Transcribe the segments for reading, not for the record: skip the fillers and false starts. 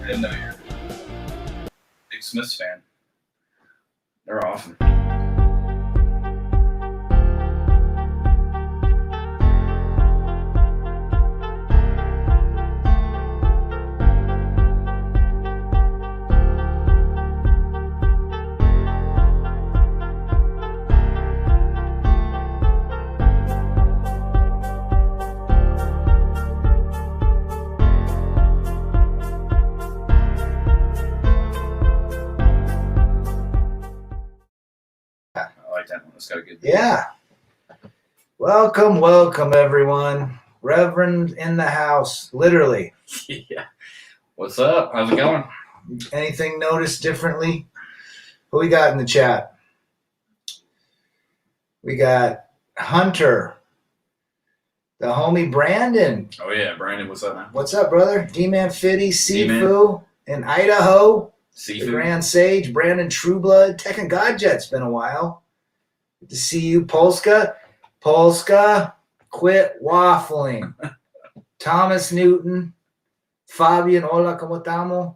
didn't know you're a big Smiths fan. They're awesome. Yeah. Welcome, everyone. Reverend in the house, literally. Yeah. What's up? How's it going? Anything noticed differently? Who we got in the chat? We got Hunter, the homie Brandon. Oh, yeah. Brandon, what's up, man? What's up, brother? D-Man Fitty, Sifu in Idaho. Sifu. The Grand Sage, Brandon Trueblood. Tech and Godjet's been a while. Good to see you, Polska. Polska, quit waffling. Thomas Newton, Fabian, hola, ¿cómo estamos?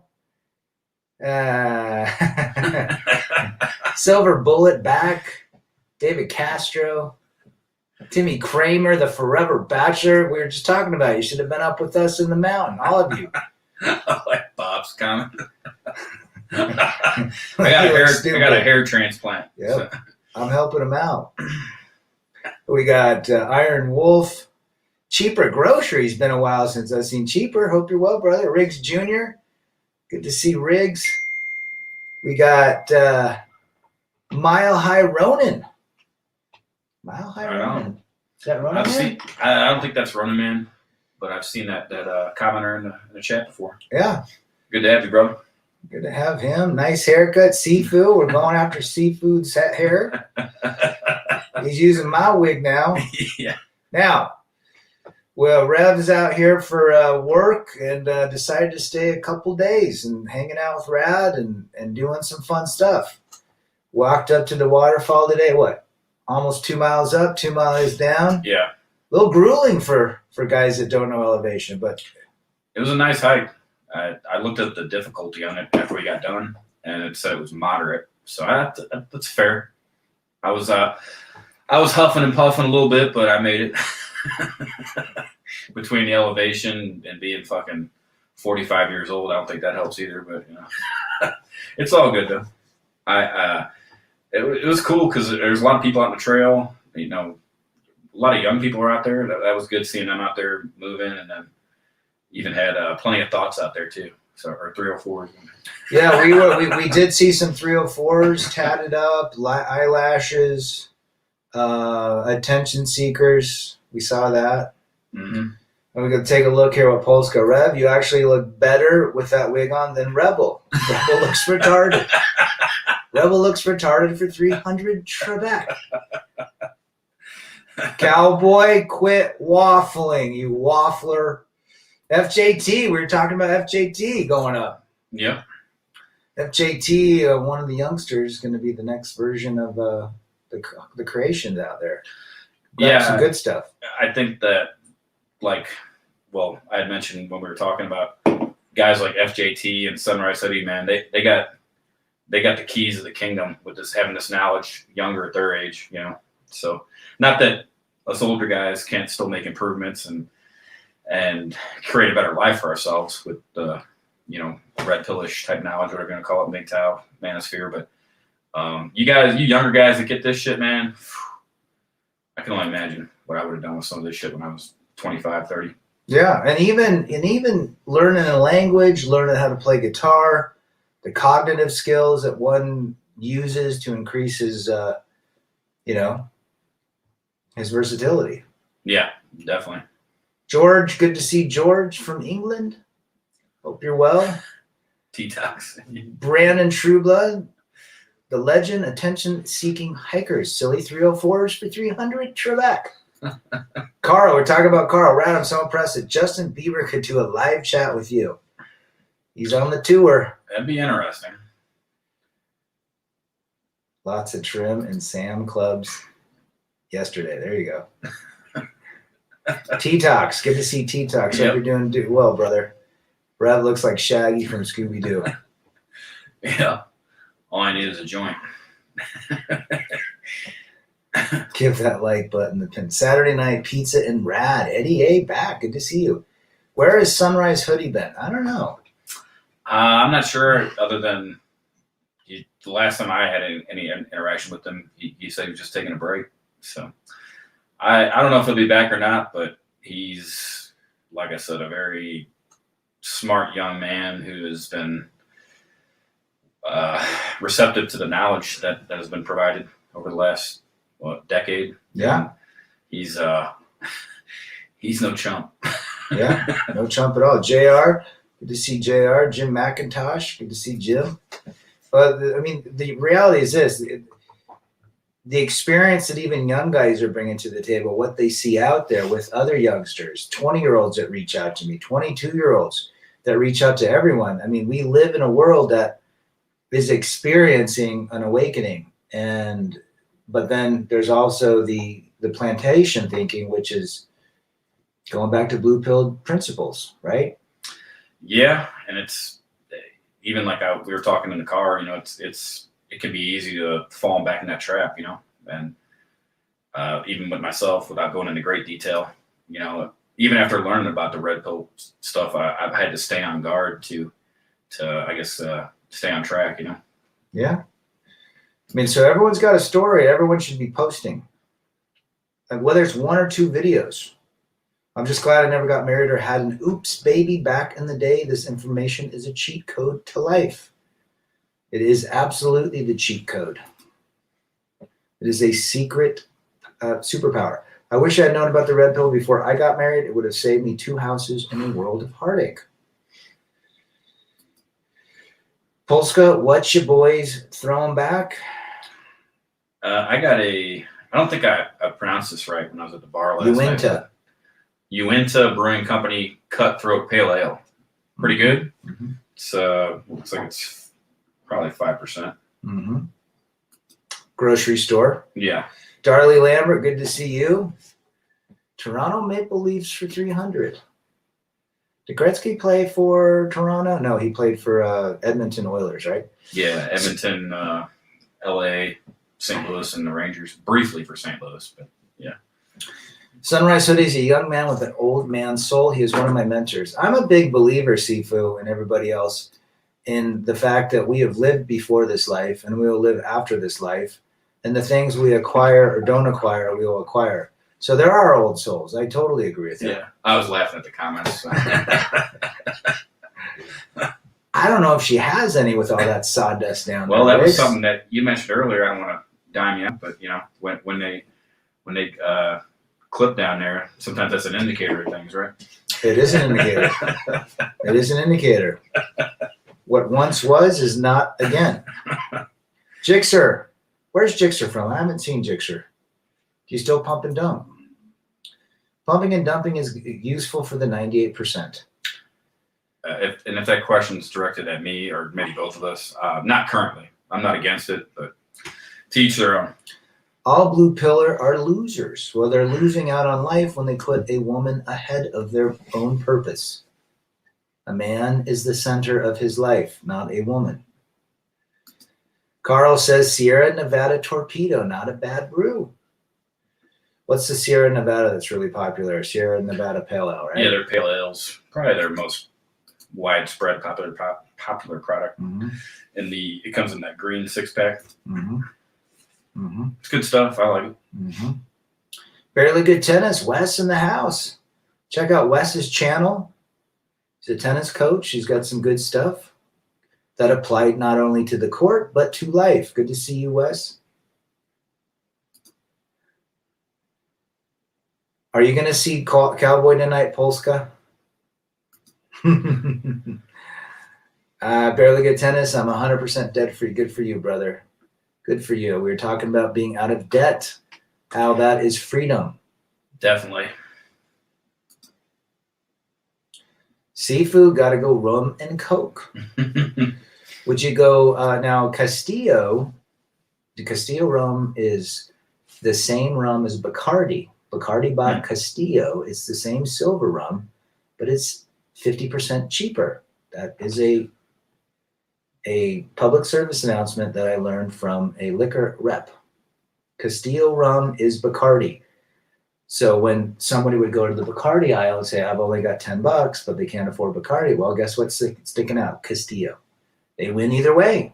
Silver Bullet back. David Castro. Timmy Kramer, the Forever Bachelor. We were just talking about it. You should have been up with us in the mountain, all of you. I like Bob's comment. I got a hair transplant. Yep. So. I'm helping him out. We got Iron Wolf. Cheaper Groceries. Been a while since I've seen Cheaper. Hope you're well, brother. Riggs Jr. Good to see Riggs. We got Mile High Ronin. Mile High Ronin. Is that Ronin Man? I don't think that's Ronin Man, but I've seen that commenter in the chat before. Yeah. Good to have you, brother. Good to have him. Nice haircut. Sifu. We're going after Seafood's hair. He's using my wig now. Yeah. Now, well, Rev's out here for work and decided to stay a couple days and hanging out with Rad and doing some fun stuff. Walked up to the waterfall today. What? Almost 2 miles up, 2 miles down. Yeah. A little grueling for guys that don't know elevation, but it was a nice hike. I looked at the difficulty on it after we got done, and it said it was moderate. So that's fair. I was huffing and puffing a little bit, but I made it. Between the elevation and being fucking 45 years old, I don't think that helps either. But you know, it's all good though. It was cool because there's a lot of people out on the trail. You know, a lot of young people were out there. That was good seeing them out there moving, and then even had plenty of thoughts out there too. So, or 304s. Yeah, we did see some 304s tatted up, eyelashes, attention seekers. We saw that. Mm-hmm. And we're going to take a look here with Polska. Rev, you actually look better with that wig on than Rebel. Rebel looks retarded. Rebel looks retarded for 300 Trebek. Cowboy, quit waffling, you waffler. FJT, we were talking about FJT going up. Yeah. FJT, one of the youngsters, is going to be the next version of the creations out there. Yeah. Some good stuff. I think that, I had mentioned when we were talking about guys like FJT and Sunrise City, man, they got the keys of the kingdom with this, having this knowledge younger at their age, you know. So not that us older guys can't still make improvements and create a better life for ourselves with the, you know, red pillish type knowledge, whatever you're going to call it, MGTOW, manosphere. But you younger guys that get this shit, man, I can only imagine what I would have done with some of this shit when I was 25, 30. Yeah, and even learning a language, learning how to play guitar, the cognitive skills that one uses to increase his, his versatility. Yeah, definitely. George, good to see George from England. Hope you're well. T-Tox. Brandon Trueblood, the legend, attention-seeking hikers. Silly 304s for 300 Trebek. Carl, we're talking about Carl. Rad, I'm so impressed that Justin Bieber could do a live chat with you. He's on the tour. That'd be interesting. Lots of trim and Sam clubs yesterday. There you go. T-Tox. Good to see T-Tox. Yep. Hope you're doing well, brother. Rev looks like Shaggy from Scooby-Doo. Yeah. All I need is a joint. Give that like button the pin. Saturday night pizza and RAD. Eddie A back. Good to see you. Where has Sunrise Hoodie been? I don't know. I'm not sure, other than the last time I had any interaction with him, he said he was just taking a break. So I don't know if he'll be back or not, but he's, like I said, a very smart young man who has been receptive to the knowledge that has been provided over the last decade. Yeah. He's no chump. Yeah, no chump at all. JR, good to see JR. Jim McIntosh, good to see Jim. I mean, the reality is this. The experience that even young guys are bringing to the table, what they see out there with other youngsters, 20-year-olds that reach out to me, 22-year-olds that reach out to everyone. I mean, we live in a world that is experiencing an awakening. But then there's also the plantation thinking, which is going back to blue pill principles, right? Yeah, and it's even like we were talking in the car. You know, it can be easy to fall back in that trap. You know, and even with myself, without going into great detail, you know, even after learning about the red pill stuff, I've had to stay on guard to I guess stay on track. You know. Yeah. I mean, so everyone's got a story. Everyone should be posting, and whether it's 1 or 2 videos. I'm just glad I never got married or had an oops baby back in the day. This information is a cheat code to life. It is absolutely the cheat code. It is a secret superpower. I wish I had known about the red pill before I got married. It would have saved me 2 houses and a world of heartache. Polska, what's your boys throwing back? I don't think I pronounced this right when I was at the bar last night. Uinta Brewing Company Cutthroat Pale Ale. Pretty good. Mm-hmm. It's looks like it's probably 5%. Mm-hmm. Grocery store. Yeah. Darley Lambert, good to see you. Toronto Maple Leafs for 300. Did Gretzky play for Toronto? No, he played for Edmonton Oilers, right? Yeah, Edmonton, LA, St. Louis, and the Rangers. Briefly for St. Louis, but yeah. Sunrise Hoodie is a young man with an old man's soul. He is one of my mentors. I'm a big believer, Sifu, and everybody else, in the fact that we have lived before this life and we will live after this life. And the things we acquire or don't acquire, we will acquire. So there are old souls. I totally agree with you. Yeah, I was laughing at the comments. So. I don't know if she has any with all that sawdust down there. Well, that was something that you mentioned earlier. I don't want to dime you up, but you know, when they clip down there, sometimes that's an indicator of things, right? It is an indicator. It is an indicator. What once was is not again. Jixer. Where's Jixer from? I haven't seen Jixer. Do you still pump and dump? Pumping and dumping is useful for the 98%. If that question is directed at me or maybe both of us, not currently. I'm not against it, but to each their own. All blue pillar are losers. Well, they're losing out on life when they put a woman ahead of their own purpose. A man is the center of his life, not a woman. Carl says Sierra Nevada Torpedo, not a bad brew. What's the Sierra Nevada that's really popular? Sierra Nevada Pale Ale, right? Yeah, they're pale ales. Probably their most widespread popular product. Mm-hmm. It comes in that green 6-pack. Mm-hmm. Mm-hmm. It's good stuff. I like it. Mm-hmm. Barely Good Tennis. Wes in the house. Check out Wes's channel. He's a tennis coach. He's got some good stuff that applied not only to the court but to life. Good to see you, Wes. Are you going to see Cowboy tonight, Polska? Barely Good Tennis. I'm 100% debt free. Good for you, brother. Good for you. We were talking about being out of debt. How that is freedom. Definitely. Seafood, got to go rum and Coke. Would you go now Castillo? The Castillo rum is the same rum as Bacardi. Bacardi by Castillo. It's the same silver rum, but it's 50% cheaper. That is a public service announcement that I learned from a liquor rep. Castillo rum is Bacardi. So when somebody would go to the Bacardi aisle and say, I've only got $10, but they can't afford Bacardi, well, guess what's sticking out? Castillo. They win either way.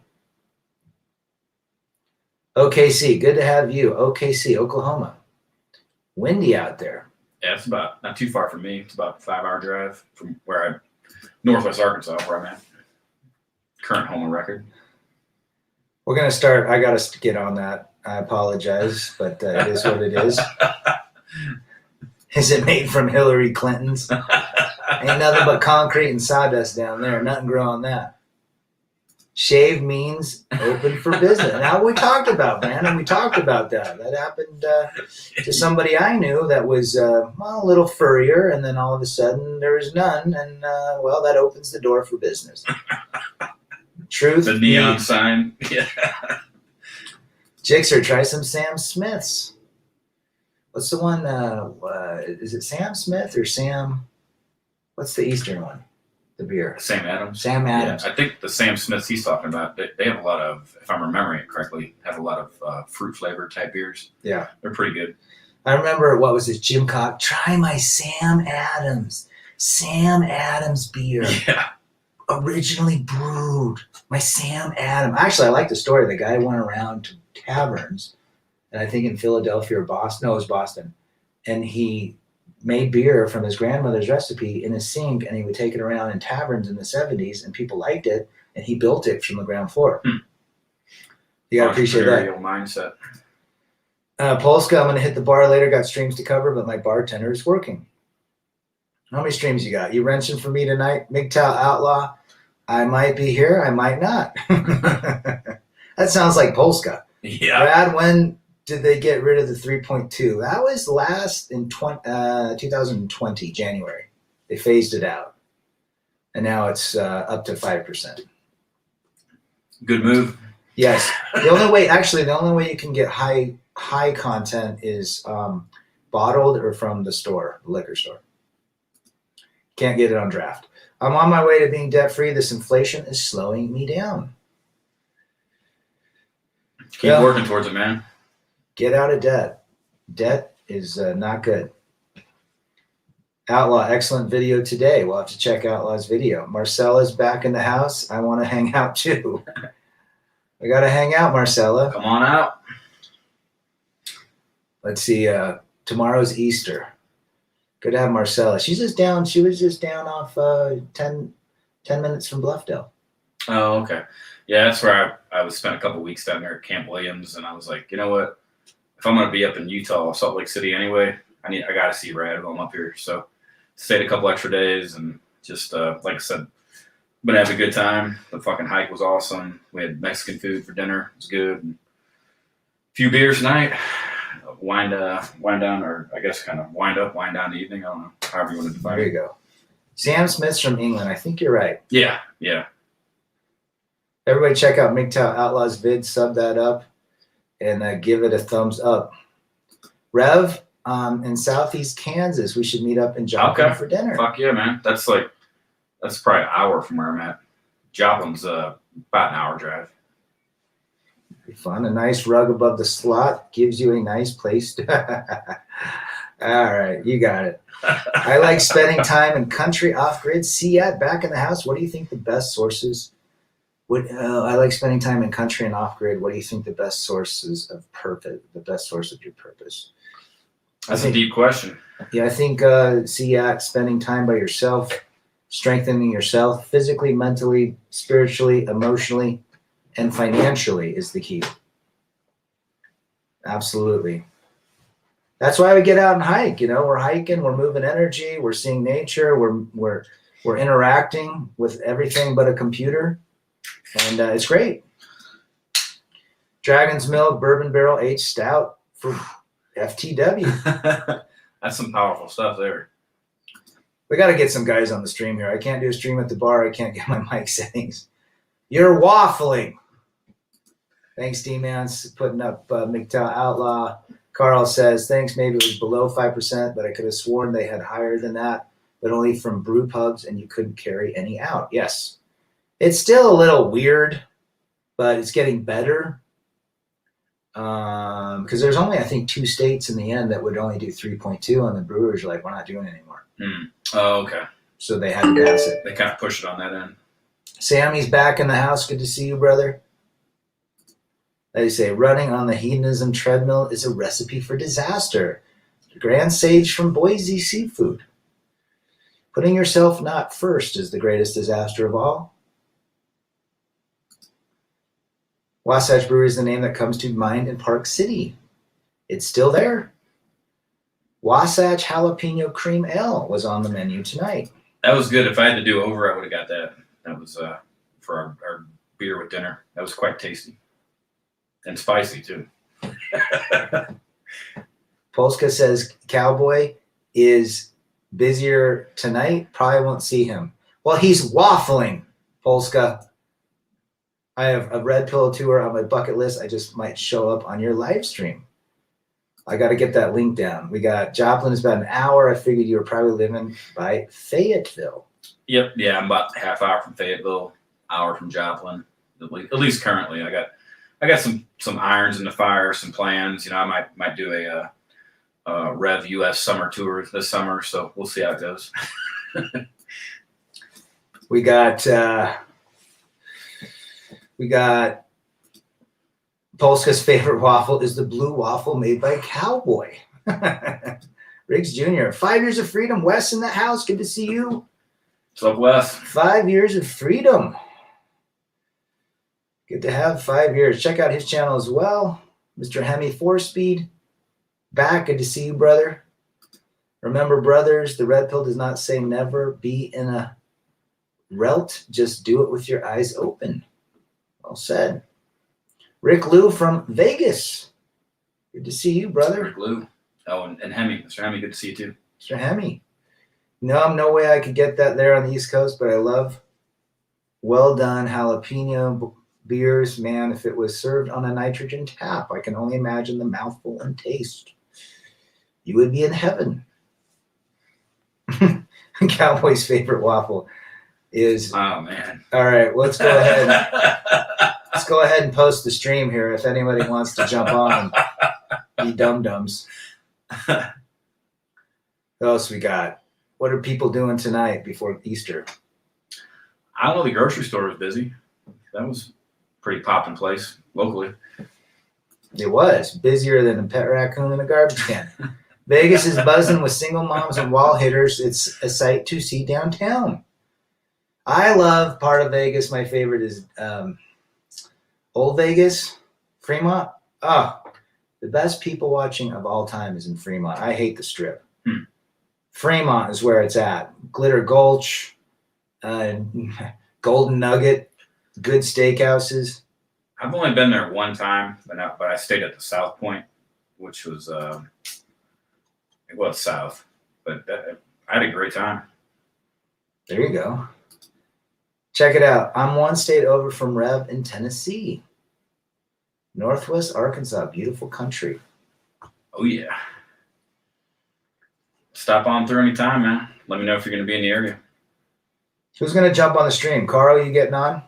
OKC, good to have you. OKC, Oklahoma. Windy out there. Yeah, it's about not too far from me. It's about a 5-hour drive from Northwest Arkansas, where I'm at. Current home on record. We're going to start. I got to get on that. I apologize, but it is what it is. Is it made from Hillary Clinton's? Ain't nothing but concrete and sawdust down there. Nothing growing that. Shave means open for business. Now we talked about, Brandon. We talked about that. That happened to somebody I knew that was a little furrier, and then all of a sudden there was none, and well, that opens the door for business. Truth. The neon sign. Yeah. Jixer, try some Sam Smiths. What's the one? Is it Sam Smith or Sam? What's the Eastern one? The beer. Sam Adams. Sam Adams. Yeah, I think the Sam Smiths he's talking about, they have a lot of, if I'm remembering it correctly, have a lot of fruit flavor type beers. Yeah. They're pretty good. I remember, what was it, Jim Cock? Try my Sam Adams. Sam Adams beer. Yeah. Originally brewed. My Sam Adams. Actually, I like the story. The guy went around to taverns, and I think in Philadelphia or Boston. No, it was Boston. And he made beer from his grandmother's recipe in a sink, and he would take it around in taverns in the 70s, and people liked it, and he built it from the ground floor. You gotta appreciate that. Mindset. Polska, I'm gonna hit the bar later. Got streams to cover, but my bartender is working. How many streams you got? You wrenching for me tonight? MGTOW Outlaw. I might be here. I might not. That sounds like Polska. Yeah. Brad, when did they get rid of the 3.2? That was last in 2020, January. They phased it out. And now it's up to 5%. Good move. Yes. The only way you can get high content is bottled or from the store, the liquor store. Can't get it on draft. I'm on my way to being debt-free. This inflation is slowing me down. Keep working towards it, man. Get out of debt. Debt is not good. Outlaw, excellent video today. We'll have to check Outlaw's video. Marcella's back in the house. I want to hang out too. I got to hang out, Marcella. Come on out. Let's see. Tomorrow's Easter. Good to have Marcella. She was just down off 10 minutes from Bluffdale. Oh, okay. Yeah, that's where I was spent a couple weeks down there at Camp Williams, and I was like, you know what? If I'm gonna be up in Utah, Salt Lake City anyway, I gotta see RAD while I'm up here. So stayed a couple extra days and just like I said, been having a good time. The fucking hike was awesome. We had Mexican food for dinner. It was good. And a few beers tonight. Wind down, or I guess kind of wind down the evening. I don't know, however you want to define it. There you go. Sam Smith's from England. I think you're right. Yeah. Everybody check out MGTOW Outlaw's vid, sub that up, and give it a thumbs up. Rev, in Southeast Kansas, we should meet up in Joplin for dinner. Fuck yeah, man. That's probably an hour from where I'm at. Joplin's about an hour drive. Be fun. A nice rug above the slot gives you a nice place to. All right, you got it. I like spending time in country off-grid. Seat back in the house. What do you think the best sources? I like spending time in country and off-grid. What do you think the best sources of purpose? The best source of your purpose? That's a deep question. Yeah, I think Seat, spending time by yourself, strengthening yourself physically, mentally, spiritually, emotionally, and financially is the key. Absolutely. That's why we get out and hike. We're hiking, we're moving energy, we're seeing nature, we're interacting with everything but a computer, and it's great. Dragon's Milk Bourbon Barrel Aged Stout for FTW. That's some powerful stuff there. We got to get some guys on the stream here. I can't do a stream at the bar. I can't get my mic settings. You're waffling. Thanks, D-Man's putting up MGTOW Outlaw. Carl says, thanks, maybe it was below 5%, but I could have sworn they had higher than that. but only from brew pubs, and you couldn't carry any out. Yes. It's still a little weird, but it's getting better. Because there's only, I think, 2 states in the end that would only do 3.2, and the brewers are like, we're not doing it anymore. Oh, okay. So they had to pass it. They kind of pushed it on that end. Sammy's back in the house. Good to see you, brother. They say, running on the hedonism treadmill is a recipe for disaster. Grand Sage from Boise Seafood. Putting yourself not first is the greatest disaster of all. Wasatch Brewery is the name that comes to mind in Park City. It's still there. Wasatch Jalapeno Cream Ale was on the menu tonight. That was good. If I had to do over, I would have got that. That was for our beer with dinner. That was quite tasty. And spicy, too. Polska says Cowboy is busier tonight. Probably won't see him. Well, he's waffling, Polska. I have a Red Pill tour on my bucket list. I just might show up on your live stream. I got to get that link down. We got Joplin is about an hour. I figured you were probably living by Fayetteville. Yep. Yeah, I'm about a half hour from Fayetteville, hour from Joplin. At least currently, I got some irons in the fire, some plans. You know, I might do a Rev US summer tour this summer. So we'll see how it goes. We got Polska's favorite waffle is the blue waffle made by Cowboy. Riggs Jr. 5 years of freedom. Wes in the house. Good to see you. What's up, Wes? 5 years of freedom. Good to have 5 years. Check out his channel as well. Mr. Hemi 4-Speed. Back. Good to see you, brother. Remember, brothers, the red pill does not say never be in a relt. Just do it with your eyes open. Well said. Rick Lou from Vegas. Good to see you, brother. Rick Lou. Oh, and Hemi. Mr. Hemi, good to see you too. Mr. Hemi. No way I could get that there on the East Coast, but I love well done jalapeno beers. Man, if it was served on a nitrogen tap, I can only imagine the mouthful and taste. You would be in heaven. Cowboy's favorite waffle is... Oh, man. All right, let's go ahead. Let's go ahead and post the stream here if anybody wants to jump on and be dum-dums. What else we got? What are people doing tonight before Easter? I don't know. The grocery store was busy. That was pretty popping place locally. It was busier than a pet raccoon in a garbage can. Vegas is buzzing with single moms and wall hitters. It's a sight to see downtown. I love part of Vegas. My favorite is Old Vegas, Fremont. Oh, the best people watching of all time is in Fremont. I hate the Strip. Fremont is where it's at. Glitter Gulch, Golden Nugget, good steakhouses. I've only been there one time, but I stayed at the South Point, which was it was south, but I had a great time. There you go. Check it out. I'm one state over from Rev in Tennessee. Northwest Arkansas, beautiful country. Oh, yeah. Stop on through any time, man. Let me know if you're going to be in the area. Who's going to jump on the stream? Carl, you getting on?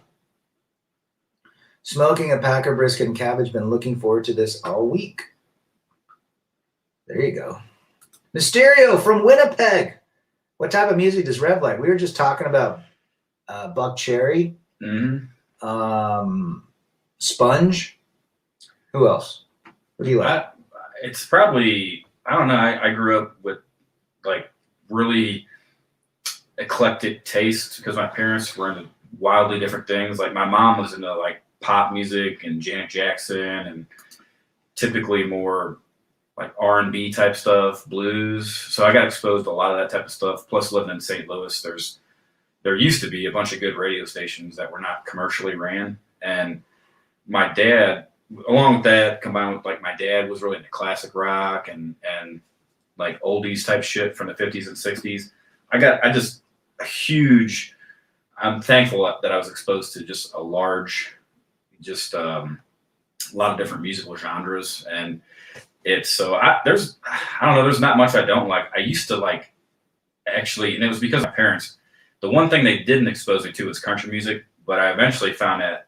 Smoking a Packer brisket and cabbage. Been looking forward to this all week. There you go. Mysterio from Winnipeg. What type of music does Rev like? We were just talking about Buck Cherry, Sponge. Who else? What do you like? It's probably, I don't know. I grew up with like really eclectic tastes because my parents were into wildly different things. Like my mom was into like pop music and Janet Jackson and typically more like R&B type stuff, blues. So I got exposed to a lot of that type of stuff. Plus living in St. Louis, there used to be a bunch of good radio stations that were not commercially ran. And my dad, along with that, combined with like my dad was really into classic rock and like oldies type shit from the 50s and 60s. I'm thankful that I was exposed to just a large, a lot of different musical genres. And it's, so there's not much I don't like. I used to like actually, and it was because of my parents. The one thing they didn't expose me to was country music, but I eventually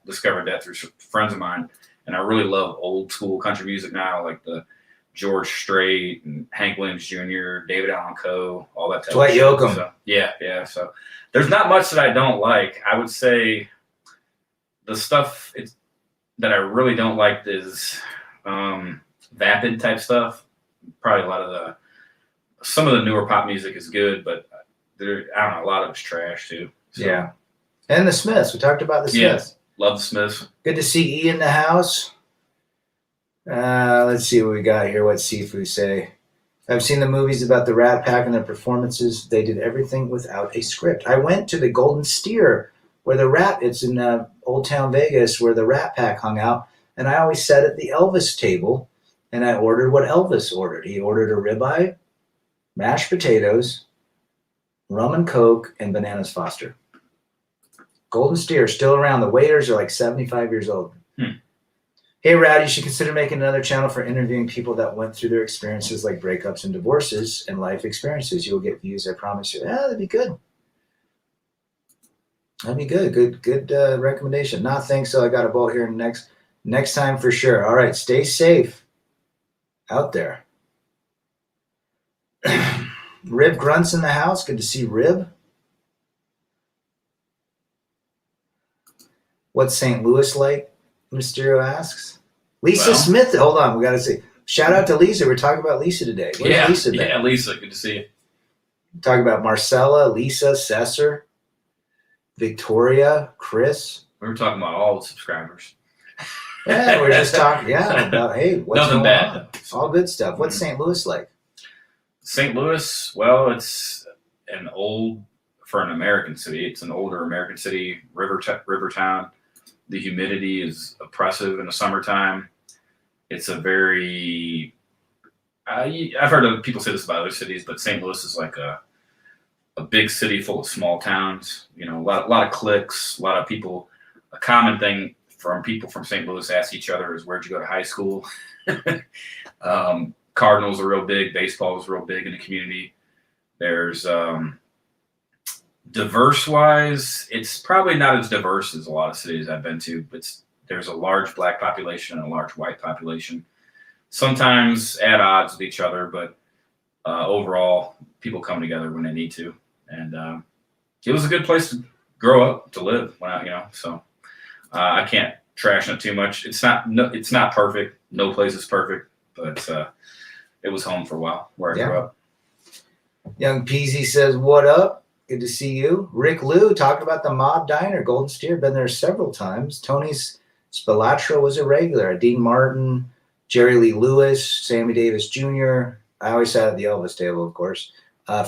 discovered that through friends of mine, and I really love old school country music now, like the George Strait and Hank Williams Jr., David Allan Coe, all that type Dwight of shit. Yoakam. So, yeah. So there's not much that I don't like. I would say the stuff that I really don't like is vapid type stuff. Probably some of the newer pop music is good, but I don't know, a lot of it's trash too. So, yeah. And the Smiths. We talked about the Smiths. Love the Smiths. Good to see E in the house. Let's see what we got here. What Sifu say? I've seen the movies about the Rat Pack and their performances. They did everything without a script. I went to the Golden Steer where it's in Old Town Vegas where the Rat Pack hung out. And I always sat at the Elvis table and I ordered what Elvis ordered. He ordered a ribeye, mashed potatoes, rum and Coke, and bananas Foster. Golden Steer, still around. The waiters are like 75 years old. Hey, Rad, you should consider making another channel for interviewing people that went through their experiences like breakups and divorces and life experiences. You'll get views, I promise you. Yeah, that'd be good. That'd be good. Good recommendation. Not think so. I got a boat here next time for sure. All right, stay safe out there. Rib Grunts in the house. Good to see Rib. What's St. Louis like? Mysterio asks. Lisa Smith. Hold on. We got to see. Shout out to Lisa. We're talking about Lisa today. Where's Lisa been? Yeah, Lisa. Good to see you. Talking about Marcella, Lisa, Cesar, Victoria, Chris. We were talking about all the subscribers. Yeah, we're just talking. Yeah, about what's nothing going bad. on? All good stuff. What's St. Louis like? St. Louis. Well, it's for an American city. It's an older American city, river town. The humidity is oppressive in the summertime. It's a very, I've heard of people say this about other cities, but St. Louis is like a big city full of small towns. You know, a lot of cliques, a lot of people. A common thing from people from St. Louis ask each other is, where'd you go to high school? Cardinals are real big. Baseball is real big in the community. There's diverse-wise, it's probably not as diverse as a lot of cities I've been to, but there's a large black population and a large white population. Sometimes at odds with each other, but overall, people come together when they need to. And it was a good place to grow up, to live. So I can't trash it too much. It's not perfect. No place is perfect, but it was home for a while where I grew up. Young Peasy says, "What up? Good to see you." Rick Lou, talk about the Mob Diner. Golden Steer, been there several times. Tony's Spilatra was a regular. Dean Martin, Jerry Lee Lewis, Sammy Davis Jr. I always sat at the Elvis table, of course.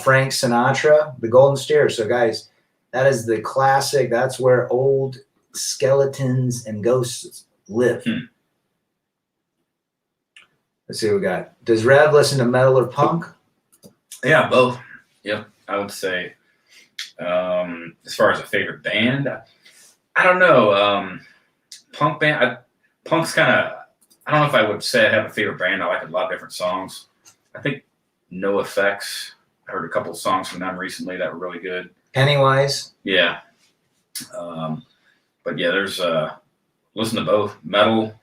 Frank Sinatra, the Golden Steer. So, guys, that is the classic. That's where old skeletons and ghosts live. Let's see what we got. Does Rev listen to metal or punk? Yeah, both. Yep, I would say. As far as a favorite band, I don't know. Punk band. Punk's kind of. I don't know if I would say I have a favorite band. I like a lot of different songs. I think No Effects. I heard a couple of songs from them recently that were really good. Pennywise. Yeah. But yeah, there's listen to both. Metal.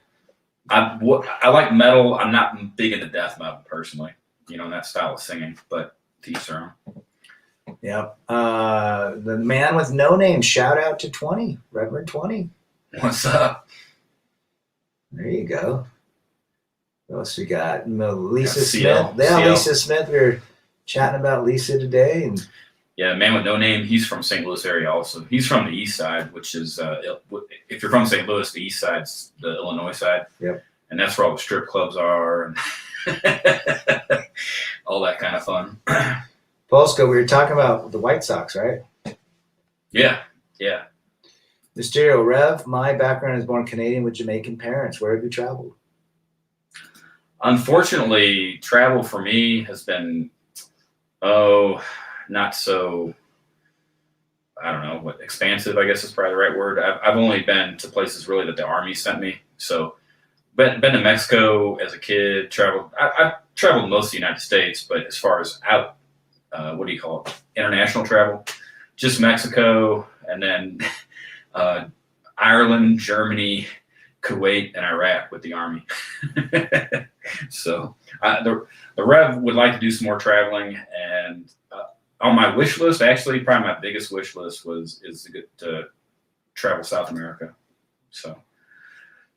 I like metal. I'm not big into death metal personally. That style of singing, but to each their own. Yep. The man with no name. Shout out to 20, Reverend 20. What's up? There you go. What else we got? Lisa CL. Smith. Yeah, CL. Lisa Smith. We were chatting about Lisa today, and yeah, man with no name. He's from St. Louis area also. He's from the east side, which is if you're from St. Louis, the east side's the Illinois side. Yep. And that's where all the strip clubs are and all that kind of fun. Polsko, we were talking about the White Sox, right? Yeah. Mysterio Rev, my background is born Canadian with Jamaican parents. Where have you traveled? Unfortunately, travel for me has been, not so, I don't know, expansive, I guess is probably the right word. I've only been to places really that the Army sent me. So, been to Mexico as a kid, I traveled most of the United States, but as far as what do you call it? International travel, just Mexico, and then Ireland, Germany, Kuwait, and Iraq with the Army. So the Rev would like to do some more traveling, and on my wish list, actually, probably my biggest wish list is to get to travel South America. So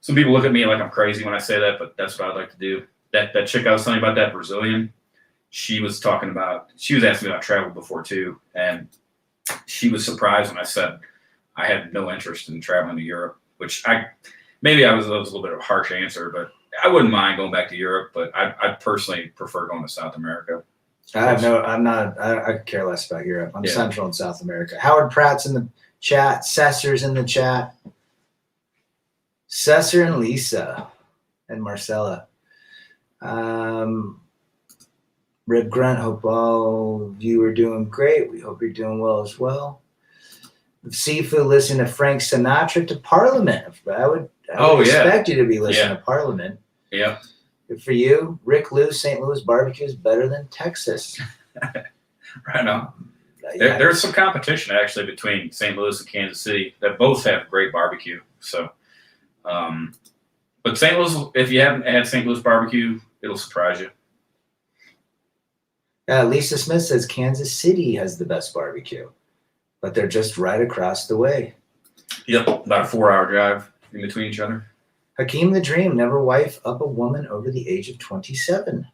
some people look at me like I'm crazy when I say that, but that's what I'd like to do. That chick I was telling you about, that Brazilian, she was asking me about travel before too, and she was surprised when I said I had no interest in traveling to Europe, which maybe I was a little bit of a harsh answer, but I wouldn't mind going back to Europe, but I personally prefer going to South America. I could care less about Europe. I'm Central and South America. Howard Pratt's in the chat. Cesar's in the chat. Cesar and Lisa and Marcella. Red Grunt, hope all of you are doing great. We hope you're doing well as well. Sifu, listen to Frank Sinatra to Parliament. I would expect you to be listening to Parliament. Yeah. Good for you. Rick Lou, St. Louis barbecue is better than Texas. Right on. There's some competition actually between St. Louis and Kansas City that both have great barbecue. So, but St. Louis, if you haven't had St. Louis barbecue, it'll surprise you. Lisa Smith says Kansas City has the best barbecue, but they're just right across the way. Yep, about a 4-hour drive in between each other. Hakeem the Dream, never wife up a woman over the age of 27.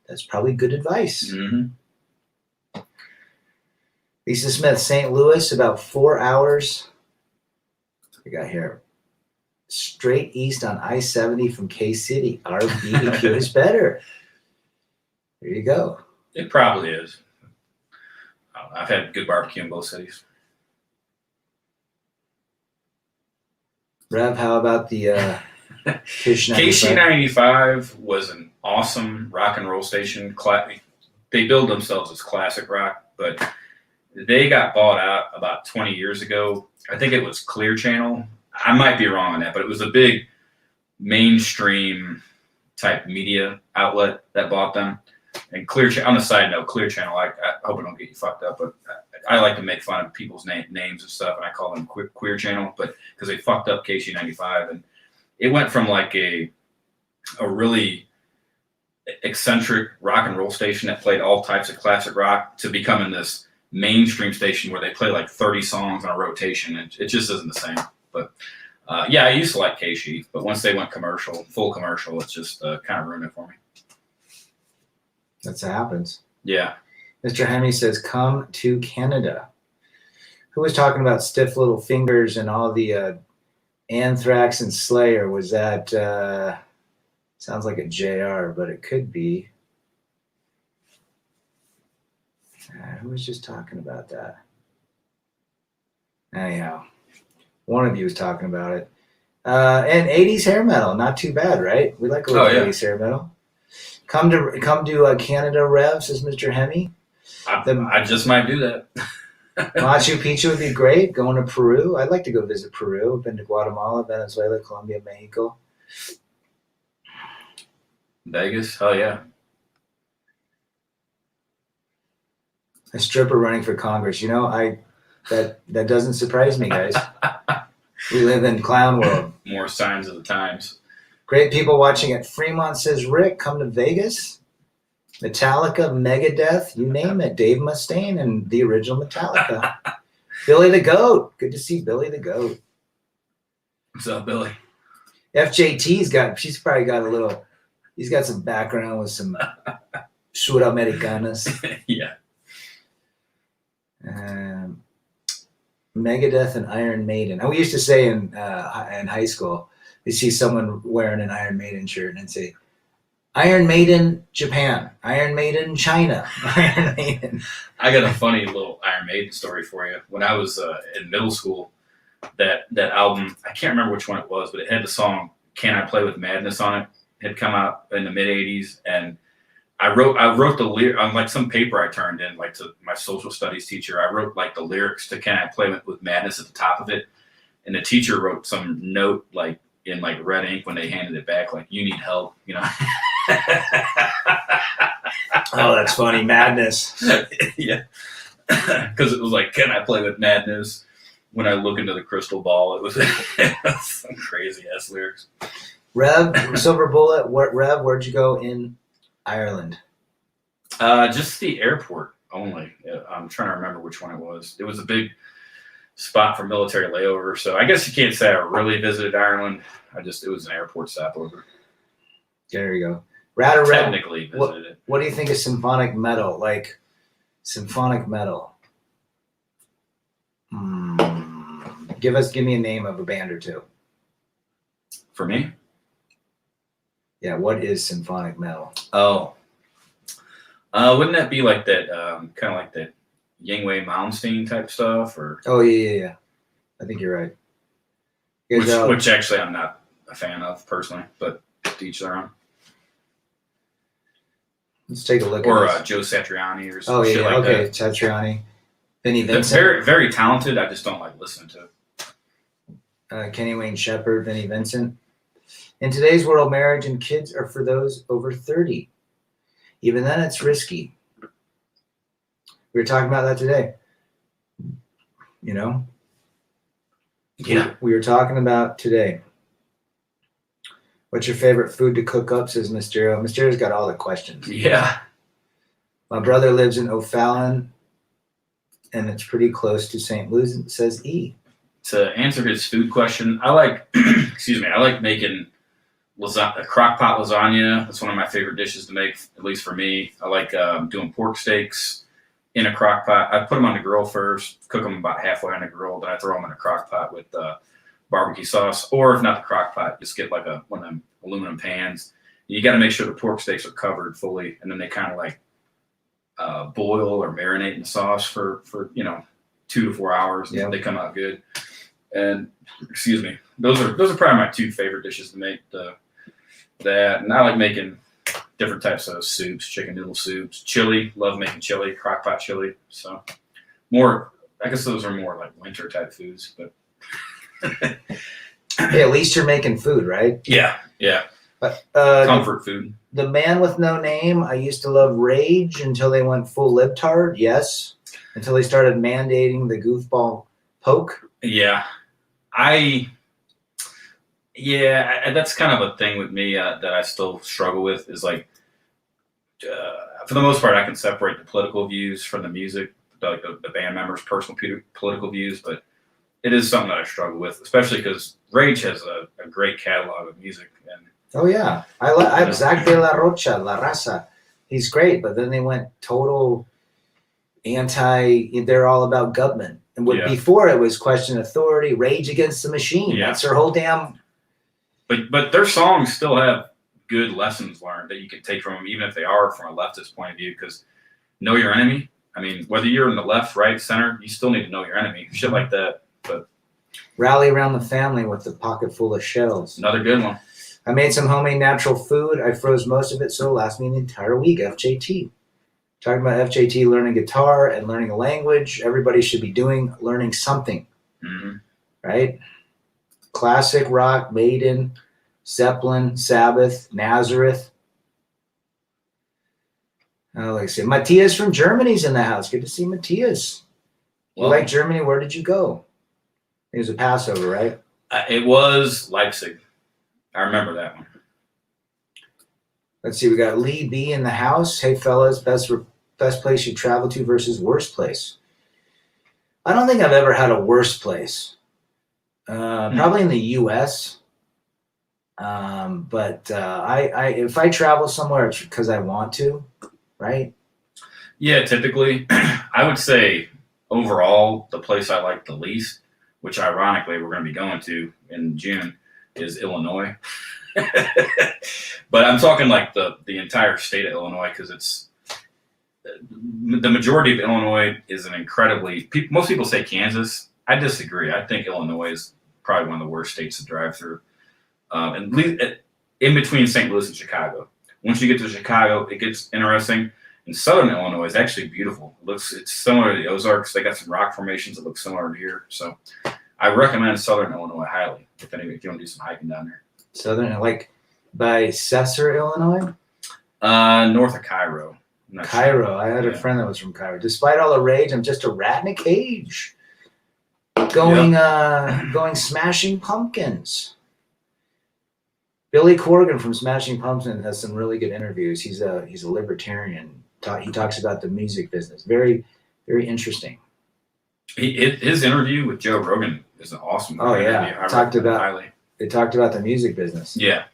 That's probably good advice. Mm-hmm. Lisa Smith, St. Louis, about 4 hours. We got here. Straight east on I-70 from K-City. Our BBQ is better. There you go. It probably is. I've had good barbecue in both cities. Rev, how about the KC95 was an awesome rock and roll station. They build themselves as classic rock, but they got bought out about 20 years ago. I think it was Clear Channel. I might be wrong on that, but it was a big mainstream type media outlet that bought them. And on a side note, Clear Channel, I hope I don't get you fucked up, but I like to make fun of people's names and stuff, and I call them Queer Channel, but because they fucked up KC95, and it went from like a really eccentric rock and roll station that played all types of classic rock to becoming this mainstream station where they play like 30 songs on a rotation, and it just isn't the same. But I used to like KC, but once they went full commercial, it's just kind of ruined it for me. That's what happens. Yeah. Mr. Hemi says, come to Canada. Who was talking about stiff little fingers and all the Anthrax and Slayer? Was that, sounds like a JR, but it could be. Who was just talking about that? Anyhow, one of you was talking about it. And 80s hair metal, not too bad, right? We like a little 80s hair metal. Come to Canada, Rev, says Mr. Hemi. I just might do that. Machu Picchu would be great. Going to Peru. I'd like to go visit Peru. I've been to Guatemala, Venezuela, Colombia, Mexico. Vegas? Oh, yeah. A stripper running for Congress. You know, that doesn't surprise me, guys. We live in clown world. More signs of the times. Great people watching at Fremont, says Rick. Come to Vegas. Metallica, Megadeth, you name it. Dave Mustaine and the original Metallica. Billy the Goat. Good to see Billy the Goat. What's up, Billy? She's probably got he's got some background with some Sudamericanas. Yeah. Megadeth and Iron Maiden. And we used to say in high school, you see someone wearing an Iron Maiden shirt and say, Iron Maiden, Japan. Iron Maiden, China. Iron Maiden. I got a funny little Iron Maiden story for you. When I was in middle school, that album, I can't remember which one it was, but it had the song Can I Play With Madness on it. It had come out in the mid-'80s, and I wrote the lyric on like some paper I turned in, like to my social studies teacher. I wrote like the lyrics to Can I Play With Madness at the top of it, and the teacher wrote some note like in like red ink when they handed it back, like, you need help, you know. Oh, that's funny. Madness. Yeah. Because it was like, can I play with madness? When I look into the crystal ball, it was some crazy ass lyrics. Rev, Silver Bullet, Rev, where'd you go in Ireland? Just the airport only. I'm trying to remember which one it was. It was a big spot for military layover, so I guess you can't say I really visited Ireland. It was an airport stopover. There you go. RAD and REVEREND. Technically visited it. What do you think of symphonic metal? Like symphonic metal. Give me a name of a band or two. For me? Yeah, what is symphonic metal? Oh. Wouldn't that be like that, kind of like that Yngwie Malmsteen type stuff? Or Oh, yeah. I think you're right. Which actually I'm not a fan of personally, but to each their own. Let's take a look Or at Joe Satriani or Oh, some shit like okay. that. Satriani. Vinnie They're Vincent. very, very talented. I just don't like listening to it. Kenny Wayne Shepherd, Vinnie Vincent. In today's world, marriage and kids are for those over 30. Even then, it's risky. We were talking about that today. You know? Yeah. We were talking about today. What's your favorite food to cook up, says Mysterio. Mysterio's got all the questions. Yeah. My brother lives in O'Fallon, and it's pretty close to St. Louis, says E. To answer his food question, I like, I like making a crock pot lasagna. That's one of my favorite dishes to make, at least for me. I like doing pork steaks in a crock pot. I put them on the grill first, cook them about halfway on the grill, then I throw them in a crock pot with barbecue sauce. Or if not the crock pot, just get like one of them aluminum pans. You got to make sure the pork steaks are covered fully, and then they kind of like boil or marinate in the sauce for 2 to 4 hours. Yeah. They come out good. And those are probably my two favorite dishes to make. That, and I like making different types of soups, chicken noodle soups, chili. Love making chili, crock pot chili. So I guess those are more like winter type foods. But Hey, at least you're making food, right? yeah. But Comfort food. The Man with No Name. I used to love Rage until they went full libtard. Yes, until they started mandating the goofball poke. Yeah. That's kind of a thing with me that I still struggle with is like, for the most part, I can separate the political views from the music, like the band members' personal political views, but it is something that I struggle with, especially because Rage has a great catalog of music. And Oh yeah, I have Zach de la Rocha, La Raza. He's great, but then they went total anti. They're all about government, and before it was question authority, Rage Against the Machine. Yeah. That's their whole damn. But their songs still have good lessons learned that you can take from them, even if they are from a leftist point of view. Because know your enemy. I mean, whether you're in the left, right, center, you still need to know your enemy. Shit like that. But Rally around the family with a pocket full of shells. another good one. I made some homemade natural food. I froze most of it, so it lasted me an entire week. FJT. Talking about FJT, learning guitar and learning a language. Everybody should be learning something, right? Classic rock, Maiden, Zeppelin, Sabbath, Nazareth. Like I said, Matthias from Germany's in the house. Good to see Matthias. You like Germany? Where did you go? It was a Passover, right? It was Leipzig. I remember that one. Let's see. We got Lee B in the house. Hey, fellas, best place you travel to versus worst place. I don't think I've ever had a worst place. Probably in the U.S. But if I travel somewhere, it's because I want to, right? Yeah, typically, I would say overall the place I like the least, which ironically we're going to be going to in June, is Illinois. But I'm talking like the entire state of Illinois, because it's the majority of Illinois is an incredibly. Most people say Kansas. I disagree. I think Illinois is probably one of the worst states to drive through. And in between St. Louis and Chicago. Once you get to Chicago, it gets interesting. And southern Illinois is actually beautiful. It's similar to the Ozarks. They got some rock formations that look similar to here. So I recommend southern Illinois highly if you want to do some hiking down there. Southern, like by Cesar, Illinois? North of Cairo. I'm not Cairo. I had a Yeah. friend that was from Cairo. Despite all the rage, I'm just a rat in a cage. Going Smashing Pumpkins. Billy Corgan from Smashing Pumpkins has some really good interviews. He's a libertarian. He talks about the music business. Very, very interesting. His interview with Joe Rogan is an awesome. Oh interview. yeah, I recommend it highly. They talked about the music business. Yeah.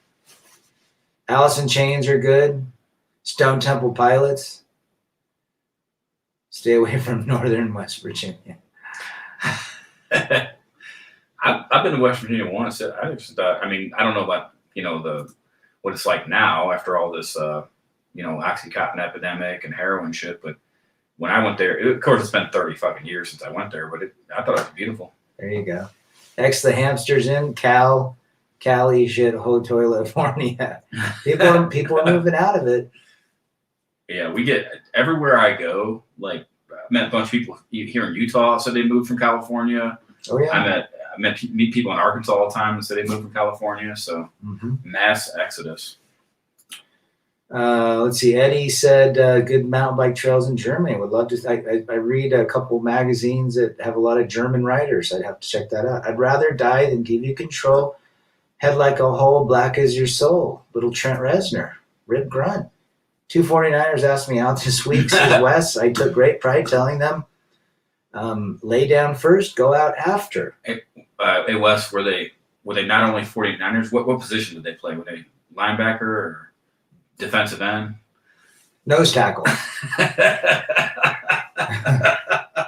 Alice in Chains are good. Stone Temple Pilots. Stay away from Northern West Virginia. I've been to West Virginia once. I just I mean, I don't know about what it's like now after all this OxyContin epidemic and heroin shit, but when I went there, of course it's been 30 fucking years since I went there, but I thought it was beautiful. There you go. X the hamsters in Cali shit hole California. People are moving out of it. Yeah, we get everywhere I go. Like I met a bunch of people here in Utah said they moved from California. Oh yeah. I meet people in Arkansas all the time that say they moved from California. So mass exodus. Let's see. Eddie said good mountain bike trails in Germany. Would love to. I read a couple magazines that have a lot of German writers. I'd have to check that out. I'd rather die than give you control. Head like a hole, black as your soul. Little Trent Reznor. Rib grunt. 249ers asked me out this week, says Wes. I took great pride telling them, lay down first, go out after. Hey Wes, were they not only 49ers? What position did they play? Were they linebacker or defensive end? Nose tackle.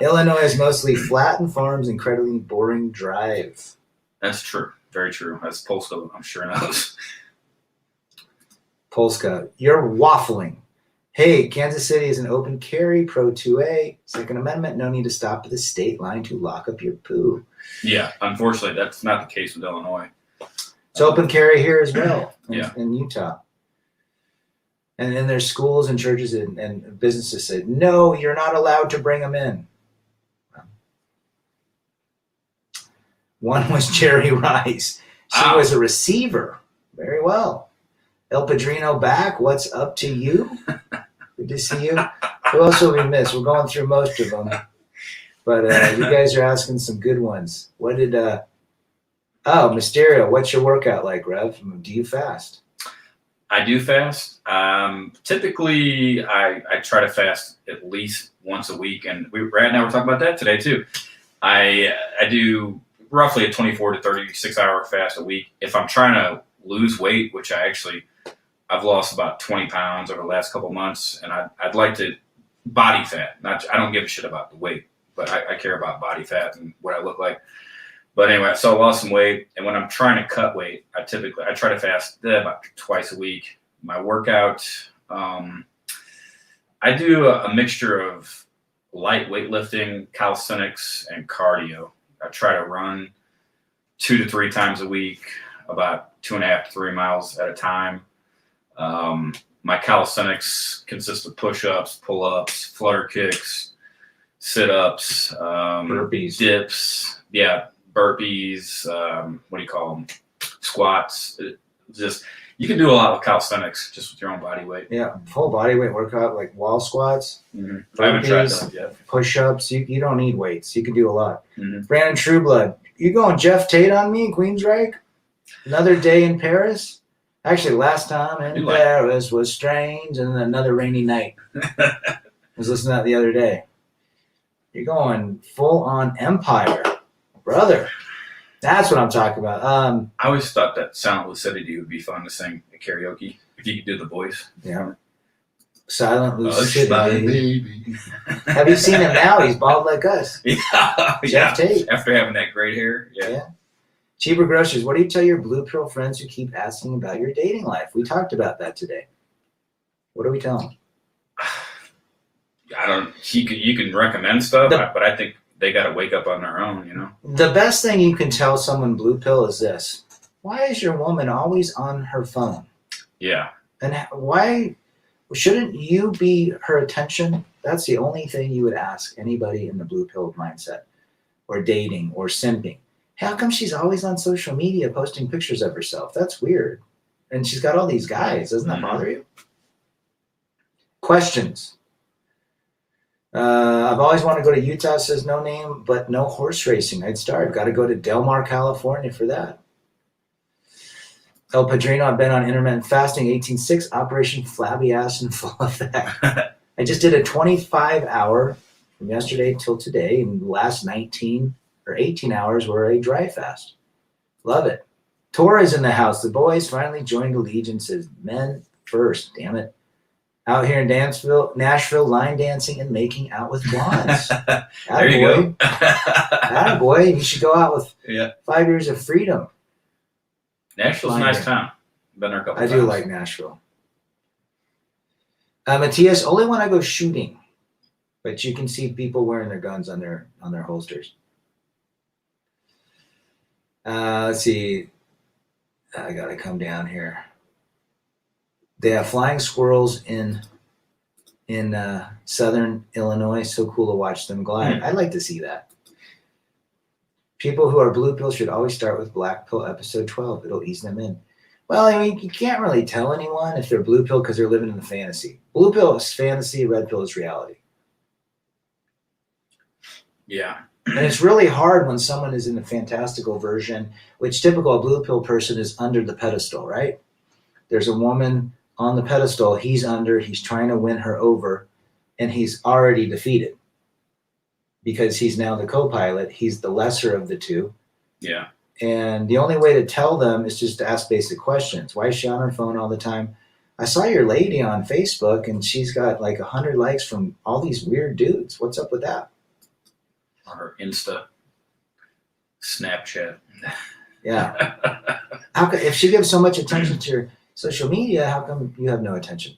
Illinois is mostly flat and farms, incredibly boring drive. That's true. Very true. That's Polska, I'm sure knows. Polska, you're waffling. Hey, Kansas City is an open carry, Pro 2A, Second Amendment. No need to stop at the state line to lock up your poo. Yeah, unfortunately, that's not the case with Illinois. It's open carry here as well in Utah. And then there's schools and churches and businesses say, no, you're not allowed to bring them in. One was Jerry Rice. She was a receiver. Very well. El Padrino back. What's up to you? Good to see you. Who else will we miss? We're going through most of them. But you guys are asking some good ones. What did... Mysterio, what's your workout like, Rev? Do you fast? I do fast. Typically, I try to fast at least once a week. And right now we're talking about that today, too. I do roughly a 24 to 36 hour fast a week. If I'm trying to lose weight, which I've lost about 20 pounds over the last couple months, and I'd like to body fat. I don't give a shit about the weight, but I care about body fat and what I look like. But anyway, so I lost some weight, and when I'm trying to cut weight, I try to fast about twice a week. My workout, I do a mixture of light weightlifting, calisthenics, and cardio. I try to run 2 to 3 times a week, about 2.5 to 3 miles at a time. My calisthenics consist of push-ups, pull-ups, flutter kicks, sit-ups, burpees, dips, burpees. What do you call them? Squats. You can do a lot with calisthenics just with your own body weight. Yeah, full body weight workout like wall squats. Mm-hmm. I haven't tried that yet. Push-ups. You don't need weights. You can do a lot. Mm-hmm. Brandon Trueblood, you going Jeff Tate on me in Queensryche? Another day in Paris? Actually, last time in Paris was strange, and then another rainy night. I was listening to that the other day. You're going full-on Empire, brother. That's what I'm talking about. I always thought that Silent Lucidity would be fun to sing at karaoke if you could do the voice. Yeah. Silent Lucidity. Have you seen him now? He's bald like us. Jeff Tate. After having that great hair. Yeah. Cheaper Groceries. What do you tell your blue pill friends who keep asking about your dating life? We talked about that today. What do we tell them? I don't. You can recommend stuff, but I think they got to wake up on their own. You know. The best thing you can tell someone blue pill is this: why is your woman always on her phone? Yeah. And why shouldn't you be her attention? That's the only thing you would ask anybody in the blue pill mindset, or dating, or simping. How come she's always on social media posting pictures of herself? That's weird. And she's got all these guys. Doesn't that bother you? Questions. I've always wanted to go to Utah, says No Name, but no horse racing. I'd start. Got to go to Del Mar, California for that. El Padrino, I've been on intermittent fasting, 18.6, Operation Flabby Ass in full effect. I just did a 25-hour from yesterday till today, and the last 19 or 18 hours were a dry fast. Love it. Torres in the house. The boys finally joined the Legion, says men first, damn it. Out here in Nashville, line dancing and making out with blondes. There you go. Attaboy. You should go out with 5 years of freedom. Nashville's a nice town. Been there a couple times. I do like Nashville. Matthias, only when I go shooting, but you can see people wearing their guns on their holsters. Let's see. I gotta come down here. They have flying squirrels in southern Illinois. So cool to watch them glide. I'd like to see that. People who are blue pill should always start with black pill episode 12. It'll ease them in. Well, I mean, you can't really tell anyone if they're blue pill because they're living in the fantasy. Blue pill is fantasy, red pill is reality. Yeah. And it's really hard when someone is in the fantastical version, which typical blue pill person is under the pedestal, right? There's a woman on the pedestal, he's trying to win her over, and he's already defeated because he's now the co-pilot. He's the lesser of the two. Yeah. And the only way to tell them is just to ask basic questions. Why is she on her phone all the time? I saw your lady on Facebook, and she's got like 100 likes from all these weird dudes. What's up with that? Or her Insta, Snapchat. Yeah. How come, if she gives so much attention to your social media, how come you have no attention?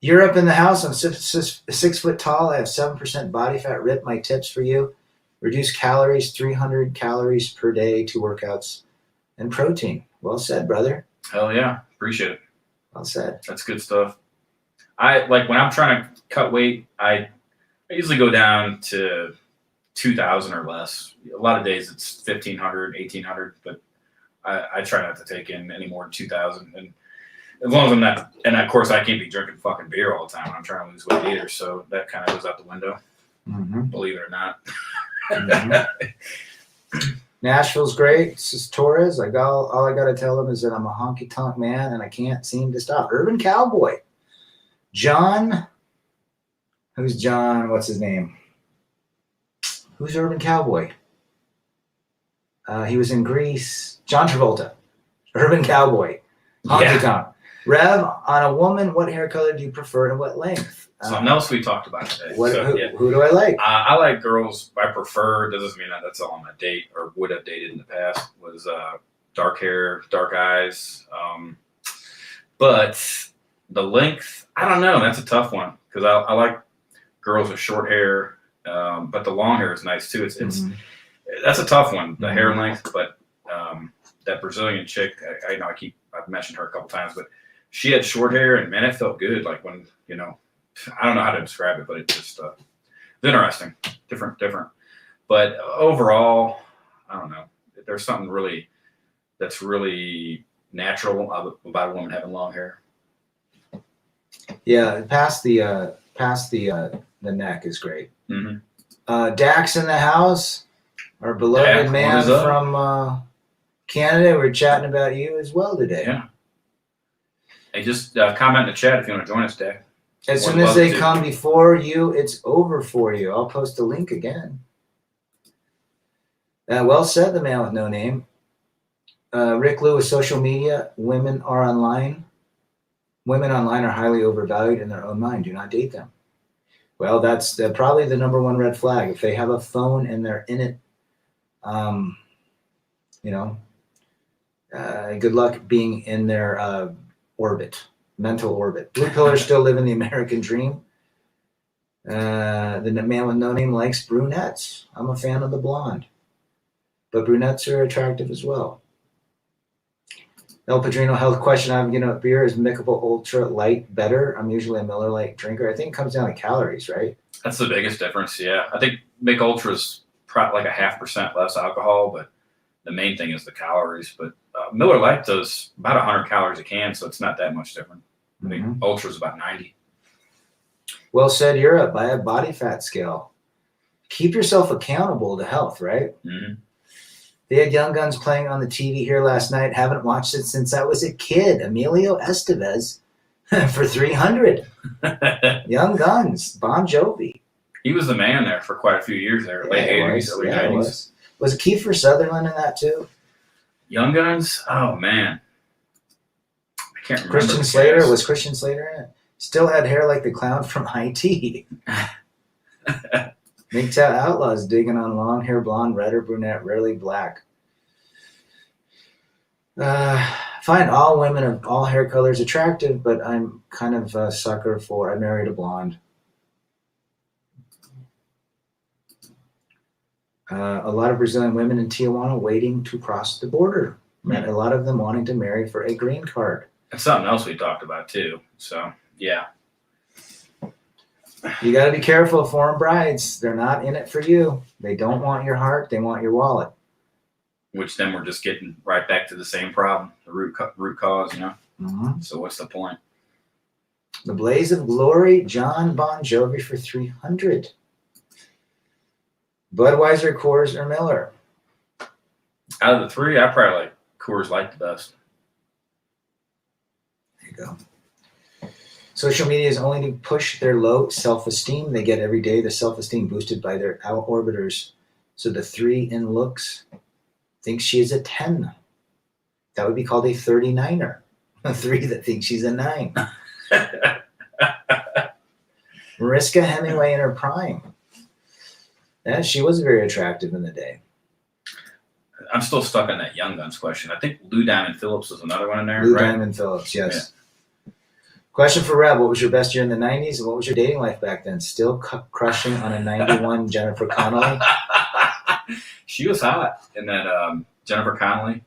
You're up in the house. I'm 6 foot tall. I have 7% body fat. Rip, my tips for you. Reduce calories, 300 calories per day, 2 workouts, and protein. Well said, brother. Hell yeah. Appreciate it. Well said. That's good stuff. I like when I'm trying to cut weight, I usually go down to 2,000 or less. A lot of days it's 1,500, 1,800, but I try not to take in any more than 2,000. And as long as I'm not, and of course I can't be drinking fucking beer all the time when I'm trying to lose weight either. So that kind of goes out the window, believe it or not. Nashville's great. This is Torres. All I got to tell them is that I'm a honky tonk man and I can't seem to stop. Urban Cowboy. John. Who's John? What's his name? Who's Urban Cowboy? He was in Greece. John Travolta. Urban Cowboy. Honky tonk. Rev, on a woman, what hair color do you prefer and what length? Something else we talked about today. Who do I like? I like girls. I prefer. Doesn't mean that that's all on my date or would have dated in the past. Was dark hair, dark eyes. But the length, I don't know. That's a tough one because I like girls with short hair, but the long hair is nice too. It's that's a tough one. The hair length, but that Brazilian chick, I've mentioned her a couple times, but she had short hair and man, it felt good. Like when I don't know how to describe it, but it just it's interesting, different. But overall, I don't know. There's something that's really natural about a woman having long hair. Yeah, past the neck is great. Dax in the house, our beloved man from Canada. We're chatting about you as well today. Yeah. Hey, just comment in the chat if you want to join us, Dak. As soon as they come before you, it's over for you. I'll post a link again. Well said, the man with no name. Rick Lewis, social media. Women online are highly overvalued in their own mind. Do not date them. Well, that's probably the number one red flag. If they have a phone and they're in it, good luck being in their mental orbit. Blue pillars still live in the American dream. The man with no name likes brunettes. I'm a fan of the blonde, but brunettes are attractive as well. El Padrino, health question. Beer is Michelob Ultra Light better? I'm usually a Miller Lite drinker. I think it comes down to calories, right? That's the biggest difference. Yeah, I think Mich Ultra's like a 0.5% less alcohol, but the main thing is the calories. But Miller Lite does about 100 calories a can, so it's not that much different. I think Ultra's about 90. Well said, Europe. Buy a body fat scale. Keep yourself accountable to health, right? Mm-hmm. They had Young Guns playing on the TV here last night. Haven't watched it since I was a kid. Emilio Estevez for 300. Young Guns, Bon Jovi. He was the man there for quite a few years there, late 80s, early 90s. Was Kiefer Sutherland in that too? Young Guns? Oh, man. I can't remember. Christian Slater? Was Christian Slater in it? Still had hair like the clown from IT. MGTOW Outlaws digging on long hair, blonde, red or brunette, rarely black. Find all women of all hair colors attractive, but I'm kind of a sucker for, I married a blonde. A lot of Brazilian women in Tijuana waiting to cross the border. Met a lot of them wanting to marry for a green card. That's something else we talked about too. So, yeah. You got to be careful of foreign brides. They're not in it for you. They don't want your heart. They want your wallet. Which then we're just getting right back to the same problem, the root cause, you know? Mm-hmm. So what's the point? The Blaze of Glory, John Bon Jovi for 300. Budweiser, Coors, or Miller? Out of the three, I probably like Coors Light the best. There you go. Social media is only to push their low self-esteem they get every day. The self-esteem boosted by their out-orbiters. So the 3 in looks thinks she is a 10. That would be called a 39er. A 3 that thinks she's a 9. Mariska Hemingway in her prime. Yeah, she was very attractive in the day. I'm still stuck on that Young Guns question. I think Lou Diamond Phillips was another one in there, Lou right? Diamond Phillips, yes. Yeah. Question for Rev. What was your best year in the 90s? And what was your dating life back then? Still crushing on a 91 Jennifer Connelly? She was hot in that Jennifer Connelly.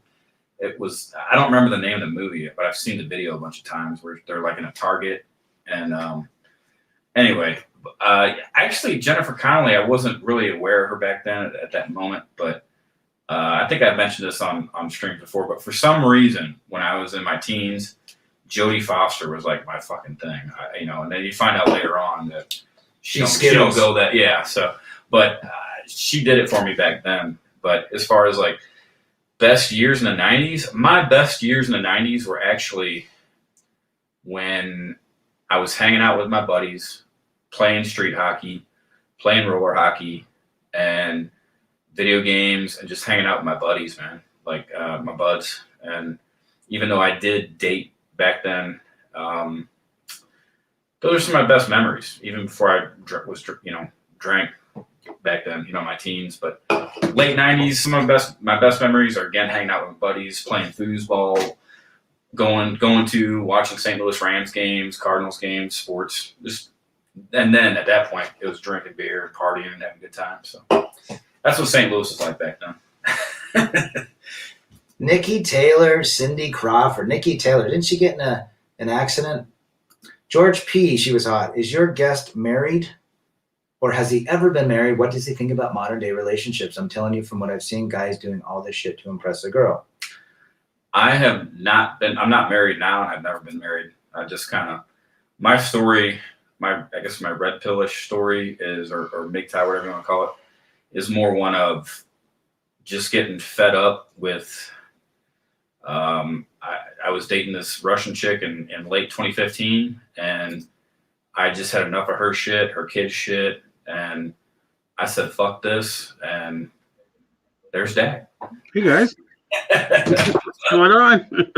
It was, I don't remember the name of the movie, but I've seen the video a bunch of times where they're like in a Target. And anyway, actually Jennifer Connelly, I wasn't really aware of her back then at that moment, but I think I mentioned this on streams before, but for some reason, when I was in my teens, Jodie Foster was like my fucking thing, you know, and then you find out later on that she don't go that, yeah. So, but she did it for me back then. But as far as like best years in the 90s, my best years in the 90s were actually when I was hanging out with my buddies, playing street hockey, playing roller hockey, and video games, and just hanging out with my buddies, man, like my buds. And even though I did date back then, those are some of my best memories, even before I drank back then, you know, my teens. But late 90s, some of my best memories are, again, hanging out with my buddies, playing foosball, going to watching St. Louis Rams games, Cardinals games, sports. And then at that point, it was drinking beer and partying and having a good time. So that's what St. Louis was like back then. Nikki Taylor, Cindy Crawford. Nikki Taylor, didn't she get in an accident? George P., she was hot. Is your guest married? Or has he ever been married? What does he think about modern day relationships? I'm telling you from what I've seen, guys doing all this shit to impress a girl. I'm not married now, and I've never been married. I just kind of, my story, I guess my red pillish story is, or MGTOW, whatever you want to call it, is more one of just getting fed up with, I was dating this Russian chick in late 2015, and I just had enough of her shit, her kid's shit, and I said, fuck this, and there's Dak. Hey, guys. What's going on?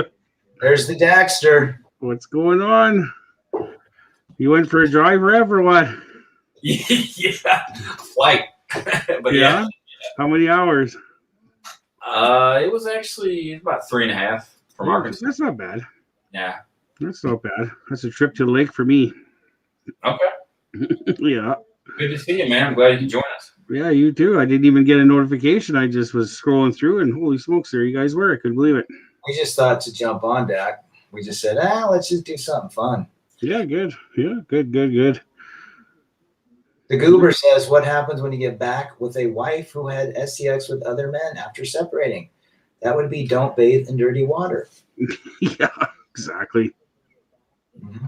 There's the Daxter. What's going on? You went for a drive, Rev, or what? Yeah, flight. But yeah. How many hours? It was actually about 3.5 from Arkansas. That's not bad. Yeah. That's not bad. That's a trip to the lake for me. Okay. Yeah. Good to see you, man. I'm glad you could join us. Yeah, you too. I didn't even get a notification. I just was scrolling through, and holy smokes, there you guys were. I couldn't believe it. We just thought to jump on, Dak. We just said, let's just do something fun. Yeah, good. Yeah, good. The Goober says, what happens when you get back with a wife who had SCX with other men after separating? That would be don't bathe in dirty water. Yeah, exactly. Mm-hmm.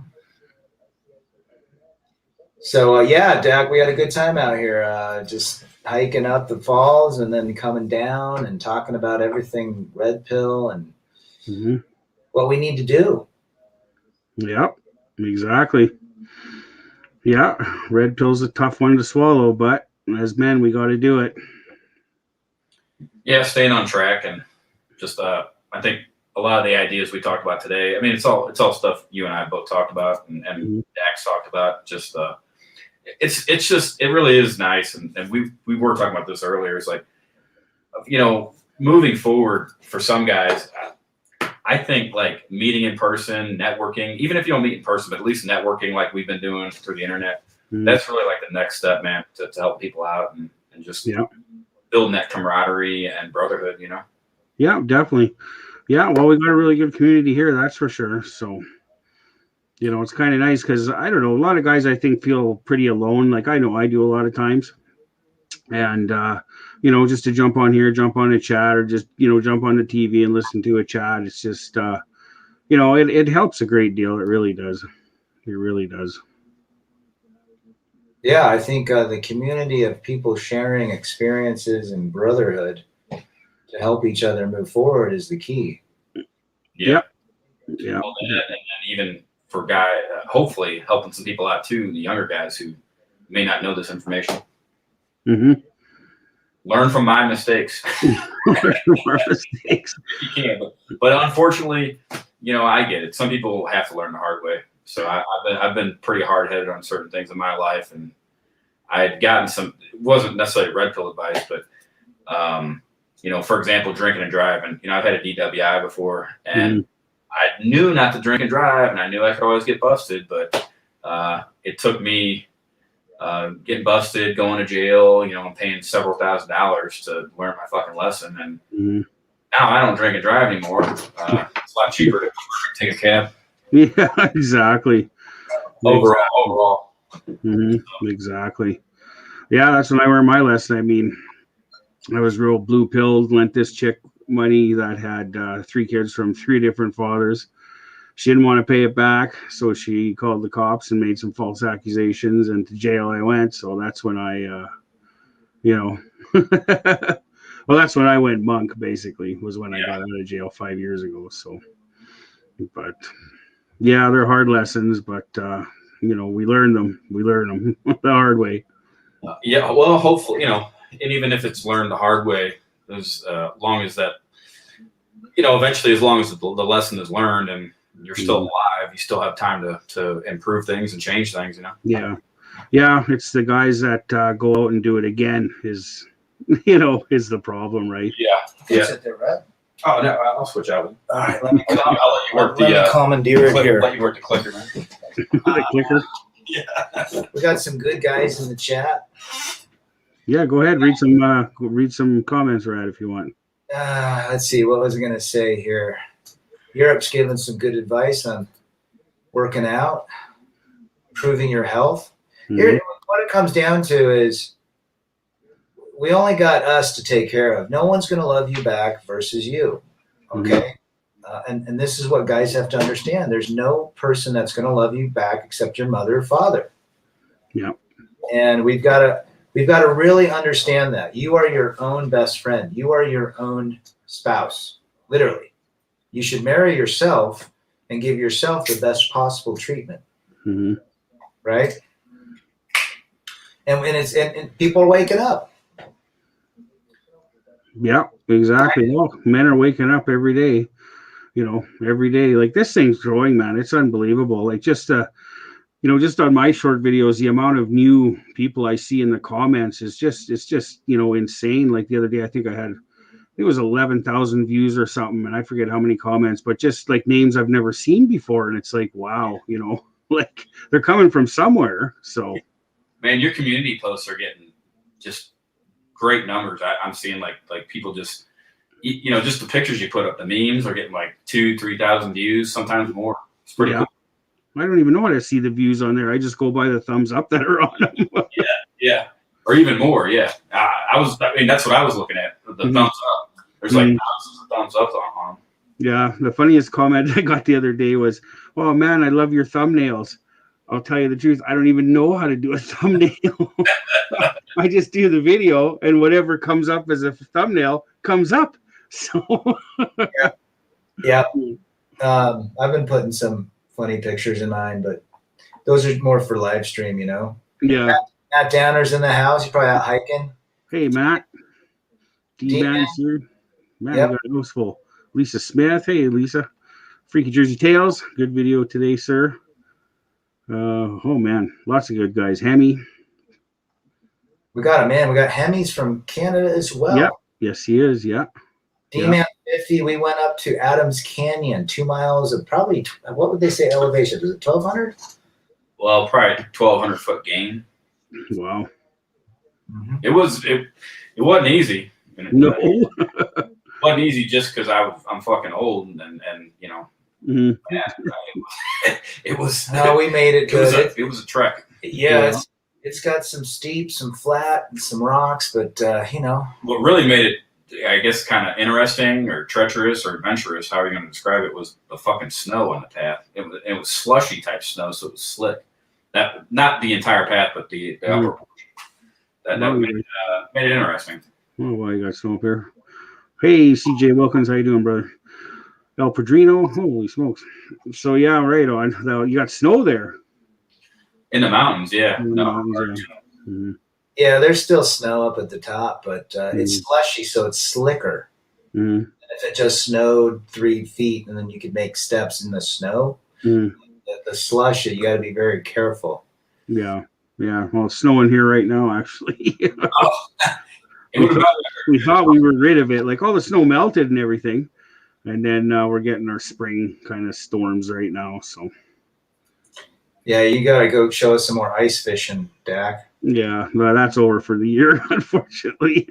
So yeah, Dak, we had a good time out here, just hiking up the falls and then coming down and talking about everything red pill and Mm-hmm. what we need to do. Yep, exactly. Yeah, red pill's a tough one to swallow, but as men, we got to do it. Yeah, staying on track and just I think a lot of the ideas we talked about today. I mean, it's all stuff you and I both talked about and Dax talked about. Just it's just it really is nice, and we were talking about this earlier. It's like, you know, moving forward for some guys. I think like meeting in person, networking, even if you don't meet in person, but at least networking like we've been doing through the internet, that's really like the next step, man, to help people out and just building that camaraderie and brotherhood, you know? Yeah, definitely. Yeah, well, we've got a really good community here, that's for sure. So, you know, it's kind of nice because, I don't know, a lot of guys I think feel pretty alone. Like I know I do a lot of times. And, you know, just to jump on here, jump on a chat, or just, you know, jump on the TV and listen to a chat. It's just, you know, it helps a great deal. It really does. It really does. Yeah, I think the community of people sharing experiences and brotherhood to help each other move forward is the key. Yeah. Yeah. Well, and even for hopefully helping some people out too, the younger guys who may not know this information. Mm-hmm. Learn from my mistakes. Mistakes. You can, but unfortunately, you know, I get it. Some people have to learn the hard way. So I've been pretty hard headed on certain things in my life, and I had gotten some. It wasn't necessarily red pill advice, but you know, for example, drinking and driving. You know, I've had a DWI before, and I knew not to drink and drive, and I knew I could always get busted, but it took me getting busted, going to jail, you know, and paying several $1,000s to learn my fucking lesson. And now I don't drink and drive anymore. It's a lot cheaper to take a cab. Yeah, exactly. Overall. Exactly. Yeah, that's when I learned my lesson. I mean, I was real blue pilled, lent this chick money that had 3 kids from 3 different fathers. She didn't want to pay it back, so she called the cops and made some false accusations, and to jail I went. So that's when I, you know, well, that's when I went monk, basically, was when I got out of jail 5 years ago. So, but yeah, they're hard lessons, but, you know, we learn them the hard way. Yeah, well, hopefully, you know, and even if it's learned the hard way, as long as that, you know, eventually, as long as the lesson is learned and you're still alive, you still have time to improve things and change things, you know? Yeah, it's the guys that go out and do it again is the problem, right? Sit there, right? Oh, no, I'll switch out. All right, let me work the commandeer it here. let you work the clicker, man. The clicker. Yeah. We got some good guys in the chat. Yeah, go ahead, read some comments, Rad, if you want. Let's see, what was I going to say here? Europe's given some good advice on working out, improving your health. Here, what it comes down to is we only got us to take care of. No one's going to love you back versus you, okay? And this is what guys have to understand. There's no person that's going to love you back except your mother or father. Yeah. And we've got to really understand that. You are your own best friend. You are your own spouse, literally. You should marry yourself and give yourself the best possible treatment, right? And people are waking up. Yeah, exactly. Well, men are waking up every day. You know, every day. Like this thing's growing, man. It's unbelievable. Like just just on my short videos, the amount of new people I see in the comments is just insane. Like the other day, I think it was 11,000 views or something, and I forget how many comments, but just like names I've never seen before, and it's like, wow, like they're coming from somewhere. So, man, your community posts are getting just great numbers. I'm seeing like people just, just the pictures you put up, the memes are getting like 2,000-3,000 views, sometimes more. It's pretty cool. I don't even know how to see the views on there. I just go by the thumbs up that are on them. Yeah. Or even more, yeah. That's what I was looking at, the thumbs up. There's like thousands of thumbs up on them. Yeah, the funniest comment I got the other day was, "Oh man, I love your thumbnails." I'll tell you the truth, I don't even know how to do a thumbnail. I just do the video, and whatever comes up as a thumbnail comes up. So yeah. I've been putting some funny pictures in mine, but those are more for live stream, you know. yeah. Matt Downer's in the house. You're probably out hiking. Hey, Matt. D-Man. D-Man's here. Man, Yep. we got a house full. Lisa Smith. Hey, Lisa. Freaky Jersey Tales. Good video today, sir. Oh, man. Lots of good guys. Hemi. We got him in. We got Hemi's from Canada as well. Yep. Yes, he is. Yeah. D-Man 50, we went up to Adams Canyon, 2 miles of probably, what would they say elevation? Was it 1,200? Well, probably 1,200 foot gain. Wow. Mm-hmm. It wasn't easy. No. It wasn't easy just because I'm fucking old and you know. Mm-hmm. Yeah, it was. No, we made it good. It was a trek. Yeah, it's got some steep, some flat, and some rocks, but you know. What really made it, I guess, kind of interesting or treacherous or adventurous, how are you going to describe it, was the fucking snow on the path. It was slushy type snow, so it was slick. That not the entire path, but the upper portion. That made it interesting. Oh, well, you got snow up here. Hey, CJ Wilkins, how you doing, brother? El Padrino, holy smokes! So yeah, right on. Now you got snow there In the mountains, yeah. In the mountains, yeah. Mm-hmm. Yeah, there's still snow up at the top, but it's slushy, so it's slicker. Mm-hmm. And if it just snowed 3 feet and then you could make steps in the snow, the slush, you got to be very careful. Yeah. Well, it's snowing here right now, actually. We thought we were rid of it. Like all the snow melted and everything. And then we're getting our spring kind of storms right now. So, yeah, you got to go show us some more ice fishing, Dak. Yeah, well, that's over for the year, unfortunately.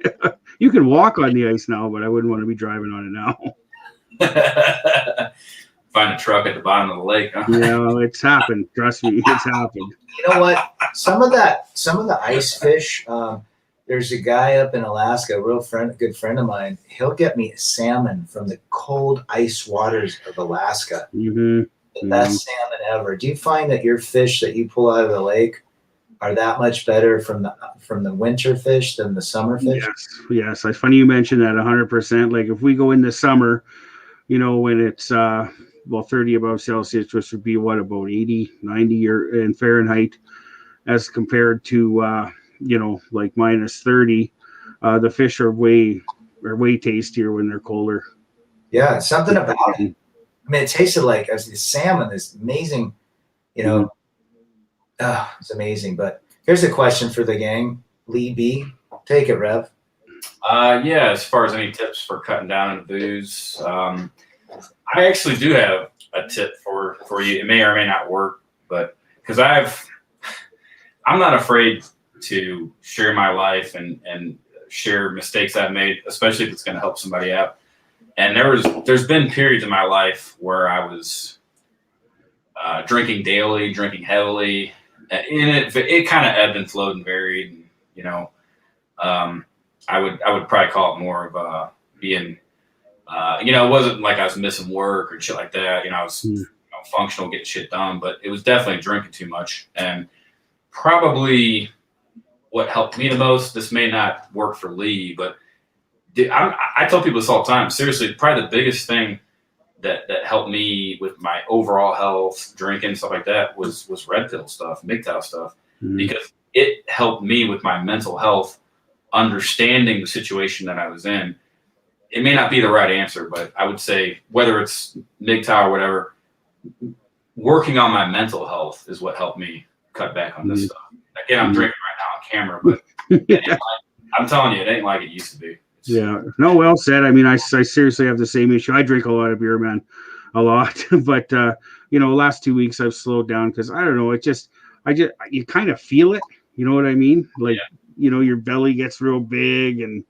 You can walk on the ice now, but I wouldn't want to be driving on it now. Find a truck at the bottom of the lake, huh? Yeah, well, it's happened. Trust me, it's happened. You know what? Some of the ice fish. There's a guy up in Alaska, a good friend of mine. He'll get me salmon from the cold ice waters of Alaska. Mm-hmm. The best salmon ever. Do you find that your fish that you pull out of the lake are that much better from the winter fish than the summer fish? Yes. It's funny you mentioned that 100%. Like if we go in the summer, you know, when it's 30 above Celsius, which would be what, about 80, 90 in Fahrenheit, as compared to like minus 30, the fish are way tastier when they're colder. Yeah, something about it. I mean, it tasted like the salmon is amazing. You know, it's amazing. But here's a question for the gang. Lee B, take it, Rev. Yeah, as far as any tips for cutting down on the booze, I actually do have a tip for you. It may or may not work, but because I'm not afraid to share my life and share mistakes I've made, especially if it's going to help somebody out. And there's been periods in my life where I was drinking daily, drinking heavily, and it kind of ebbed and flowed and varied. And, you know, I would probably call it more of being, it wasn't like I was missing work or shit like that. You know, I was functional, getting shit done, but it was definitely drinking too much. And probably what helped me the most, this may not work for Lee, but I tell people this all the time. Seriously, probably the biggest thing that helped me with my overall health, drinking, stuff like that was red pill stuff, MGTOW stuff, because it helped me with my mental health, understanding the situation that I was in. It may not be the right answer, but I would say whether it's MGTOW or whatever, working on my mental health is what helped me cut back on this stuff. Again, I'm drinking right now on camera, but I'm telling you, it ain't like it used to be. Yeah, no, well said. I mean, I seriously have the same issue. I drink a lot of beer, man, a lot. But last 2 weeks I've slowed down because I don't know. You kind of feel it. You know what I mean? Like your belly gets real big, and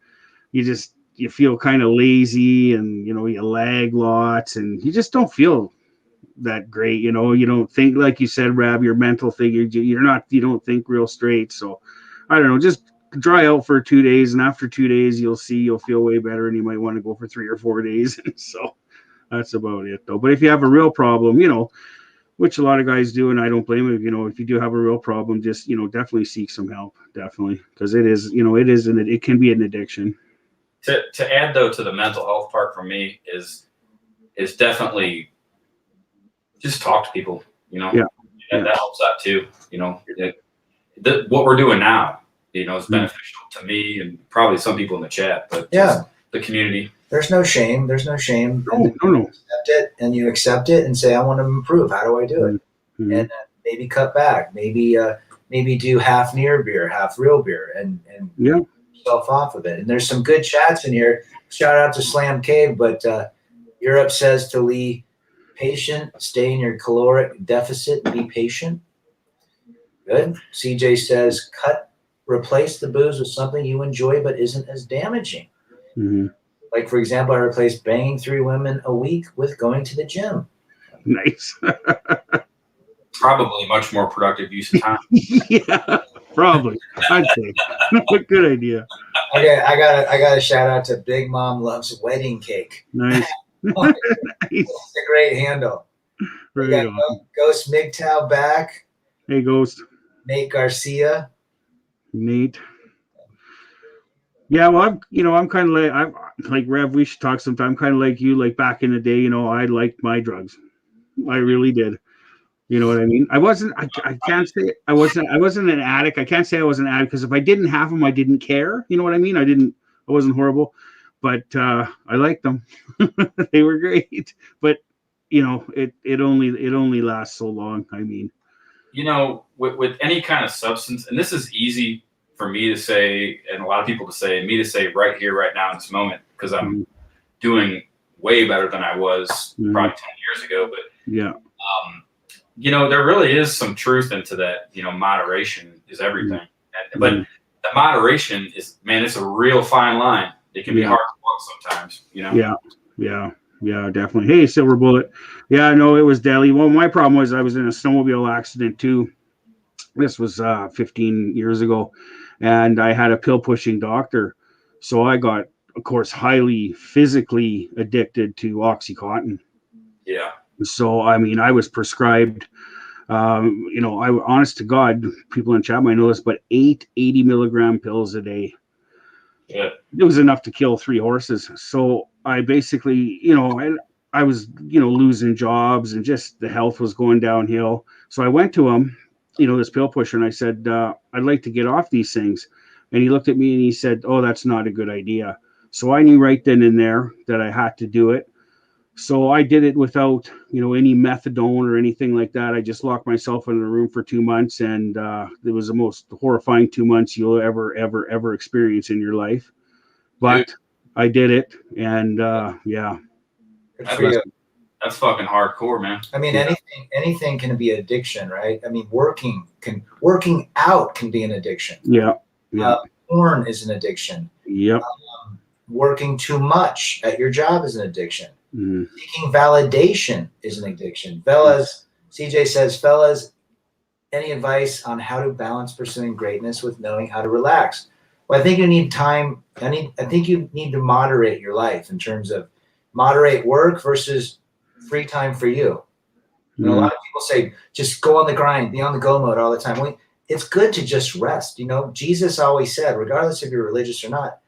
you feel kind of lazy, and you lag lots, and you just don't feel that great. You don't think, like you said, Rab, your mental thing. You don't think real straight. So I don't know. Just dry out for 2 days, and after 2 days you'll feel way better, and you might want to go for 3 or 4 days. So that's about it though. But if you have a real problem, which a lot of guys do, and I don't blame them. You know, if you do have a real problem, just, you know, definitely seek some help, definitely, because it is, you know, it can be an addiction. To add though to the mental health part for me is definitely just talk to people. You know, that helps out too. You know, what we're doing now, you know, is beneficial to me and probably some people in the chat, but the community. There's no shame. There's no shame. No. Accept it, and you accept it and say, I want to improve. How do I do it? Mm-hmm. And maybe cut back. Maybe do half near beer, half real beer, and yourself off of it. And there's some good chats in here. Shout out to Slam Cave, but Europe says to Lee, patient, stay in your caloric deficit, be patient. Good. CJ says, replace the booze with something you enjoy but isn't as damaging. Mm-hmm. Like, for example, I replaced banging 3 women a week with going to the gym. Nice. Probably much more productive use of time. Yeah, probably. I'd say. Good idea. Okay, I got a shout out to Big Mom Loves Wedding Cake. Nice. Nice. It's a great handle. Right We got on. Ghost MGTOW back. Hey, Ghost. Nate Garcia. Nate. Yeah, well, I'm kind of I'm like Rev. We should talk sometime. I'm kind of like you. Like back in the day, you know, I liked my drugs. I really did. You know what I mean? I can't say I wasn't an addict. I can't say I was an addict because if I didn't have them, I didn't care. You know what I mean? I wasn't horrible, but I liked them. They were great. But you know, it only lasts so long. I mean, you know, with any kind of substance, and this is easy for me to say, and a lot of people to say, and me to say right here, right now in this moment, because I'm doing way better than I was probably 10 years ago. But yeah. You know, there really is some truth into that. You know, moderation is everything. But the moderation is, man, it's a real fine line. It can be hard to walk sometimes, you know? Yeah, definitely. Hey, Silver Bullet. Yeah, no, it was deadly. Well, my problem was I was in a snowmobile accident too. This was 15 years ago, and I had a pill-pushing doctor. So I got, of course, highly physically addicted to OxyContin. Yeah. So, I mean, I was prescribed, you know, honest to God, people in chat might know this, but 8 80 milligram pills a day. Yeah. It was enough to kill 3 horses. So I basically, you know, I was, you know, losing jobs and just the health was going downhill. So I went to him, you know, this pill pusher, and I said, I'd like to get off these things. And he looked at me and he said, oh, that's not a good idea. So I knew right then and there that I had to do it. So I did it without, you know, any methadone or anything like that. I just locked myself in a room for 2 months, and it was the most horrifying 2 months you'll ever experience in your life. But I did it, and yeah. Good for you. That's fucking hardcore, man. I mean, anything can be addiction, right? I mean, working out can be an addiction. Yeah. Porn is an addiction. Yep. Working too much at your job is an addiction. Mm-hmm. Seeking validation is an addiction. Fellas, CJ says, fellas, any advice on how to balance pursuing greatness with knowing how to relax? Well, I think you need time. I think you need to moderate your life in terms of moderate work versus free time for you. You know, a lot of people say, just go on the grind, be on the go mode all the time. Well, it's good to just rest. You know, Jesus always said, regardless if you're religious or not,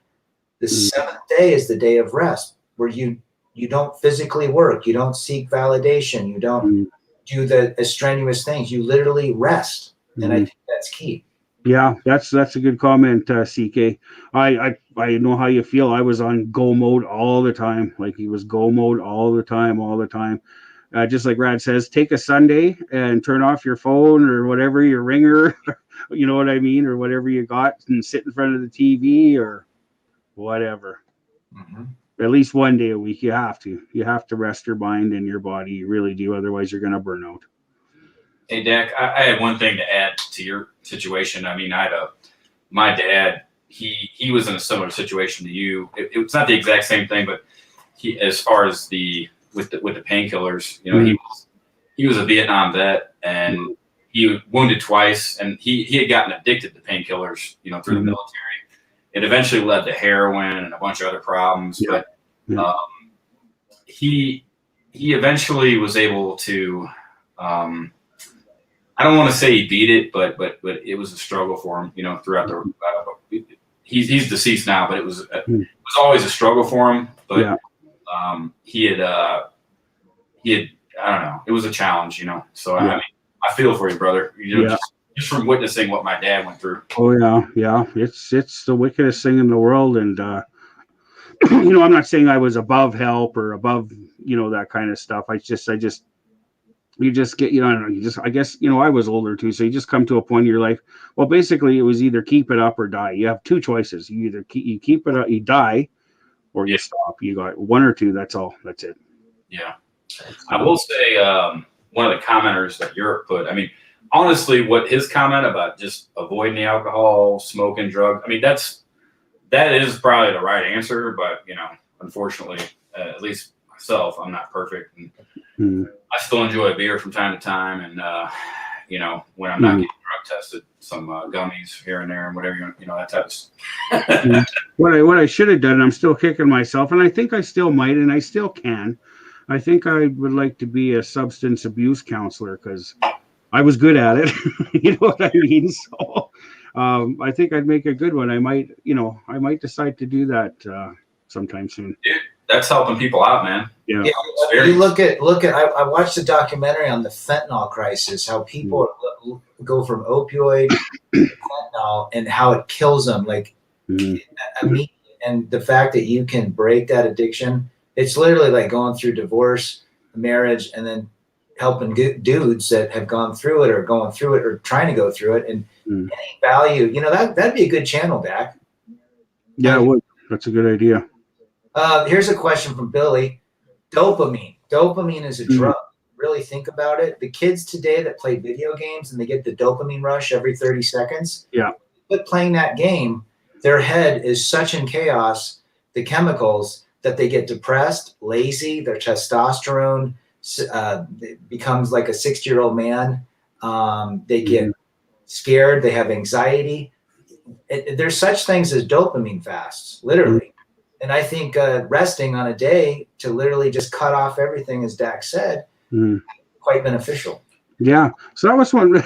the seventh day is the day of rest, where you don't physically work, you don't seek validation, you don't do the strenuous things. You literally rest, and I think that's key. Yeah, that's a good comment, CK. I know how you feel. I was on go mode all the time. Like he was go mode all the time. Just like Rad says, take a Sunday and turn off your phone or whatever, your ringer, you know what I mean, or whatever you got, and sit in front of the TV or whatever. Mm-hmm. At least one day a week, you have to rest your mind and your body. You really do. Otherwise, you're going to burn out. Hey, Dak, I had one thing to add to your situation. I mean, my dad, he was in a similar situation to you. It's not the exact same thing, but he, as far as with the painkillers, you know, he was a Vietnam vet, and he was wounded twice, and he had gotten addicted to painkillers, you know, through the military. It eventually led to heroin and a bunch of other problems, but he eventually was able to I don't want to say he beat it, but it was a struggle for him, throughout the. He's deceased now, but it was always a struggle for him. But he had I don't know, it was a challenge, So I mean, I feel for you, brother. Just from witnessing what my dad went through. Oh yeah. It's the wickedest thing in the world, and I'm not saying I was above help or above that kind of stuff. I just you just get, I don't know, I guess, I was older too. So you just come to a point in your life. Well, basically it was either keep it up or die. You have two choices. You either keep it up, you die, or you stop. You got one or two. That's all. That's it. Yeah. I will say, one of the commenters that Europe put, I mean, honestly, what his comment about just avoiding the alcohol, smoking, drugs, I mean, that is probably the right answer, but unfortunately, at least myself, I'm not perfect, and I still enjoy a beer from time to time, and when I'm not getting drug tested, some gummies here and there, and whatever that type of stuff. What I should have done, I'm still kicking myself, and I think I still might, and I still can. I think I would like to be a substance abuse counselor because I was good at it. You know what I mean? So I think I'd make a good one. I might decide to do that sometime soon. Dude, that's helping people out, man. Yeah. You look at. I watched a documentary on the fentanyl crisis. How people go from opioid to fentanyl and how it kills them. Like, and the fact that you can break that addiction. It's literally like going through divorce, marriage, and then helping dudes that have gone through it or going through it or trying to go through it. And any value, that'd be a good channel, Dak. Yeah, it would. That's a good idea. Here's a question from Billy. Dopamine. Dopamine is a drug. Really think about it. The kids today that play video games and they get the dopamine rush every 30 seconds. Yeah. But playing that game, their head is such in chaos, the chemicals, that they get depressed, lazy, their testosterone becomes like a 60-year-old man. They get scared. They have anxiety. There's such things as dopamine fasts, literally. And I think resting on a day to literally just cut off everything, as Dak said, quite beneficial. Yeah. So that was what,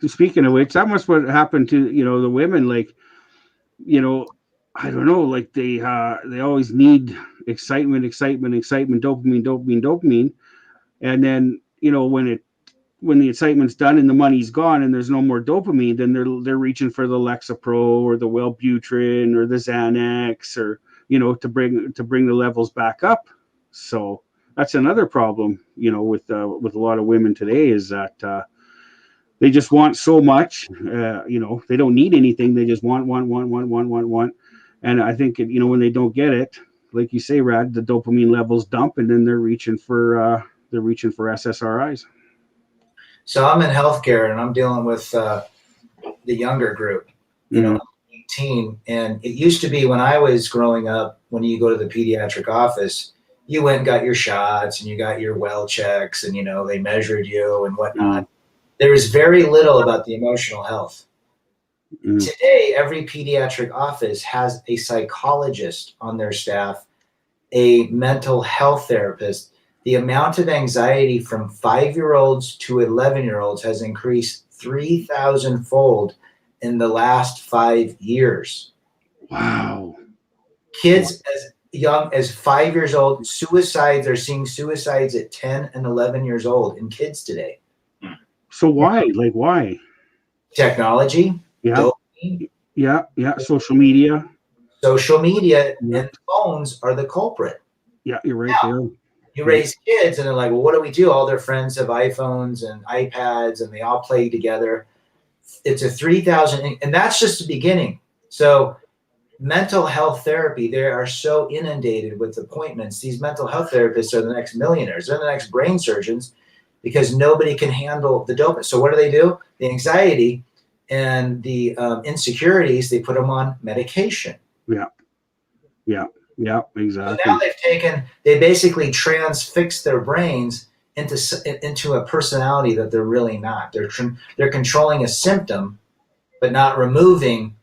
speaking of which, that was what happened to, the women, like, I don't know, like they always need excitement, dopamine. And then, when the excitement's done and the money's gone and there's no more dopamine, then they're reaching for the Lexapro or the Wellbutrin or the Xanax or, to bring the levels back up. So that's another problem, with a lot of women today is that they just want so much, they don't need anything. They just want. And I think, when they don't get it, like you say, Rad, the dopamine levels dump and then they're reaching for SSRIs. So I'm in healthcare and I'm dealing with the younger group, 18. And it used to be when I was growing up, when you go to the pediatric office, you went and got your shots and you got your well checks and, they measured you and whatnot. There was very little about the emotional health. Today, every pediatric office has a psychologist on their staff, a mental health therapist. The amount of anxiety from 5-year-olds to 11-year-olds has increased 3,000-fold in the last 5 years. Wow. Kids as young as 5 years old, they're seeing suicides at 10 and 11 years old in kids today. So why? Like, why? Technology. Yeah. Dopamine. Yeah. Social media and phones are the culprit. Yeah, you're right there. You raise kids and they're like, well, what do we do? All their friends have iPhones and iPads and they all play together. It's a 3,000, and that's just the beginning. So mental health therapy, they are so inundated with appointments. These mental health therapists are the next millionaires. They're the next brain surgeons because nobody can handle the dopamine. So what do? The anxiety and the insecurities, they put them on medication. Yeah, exactly. So now they basically transfix their brains into a personality that they're really not. They're controlling a symptom, but not removing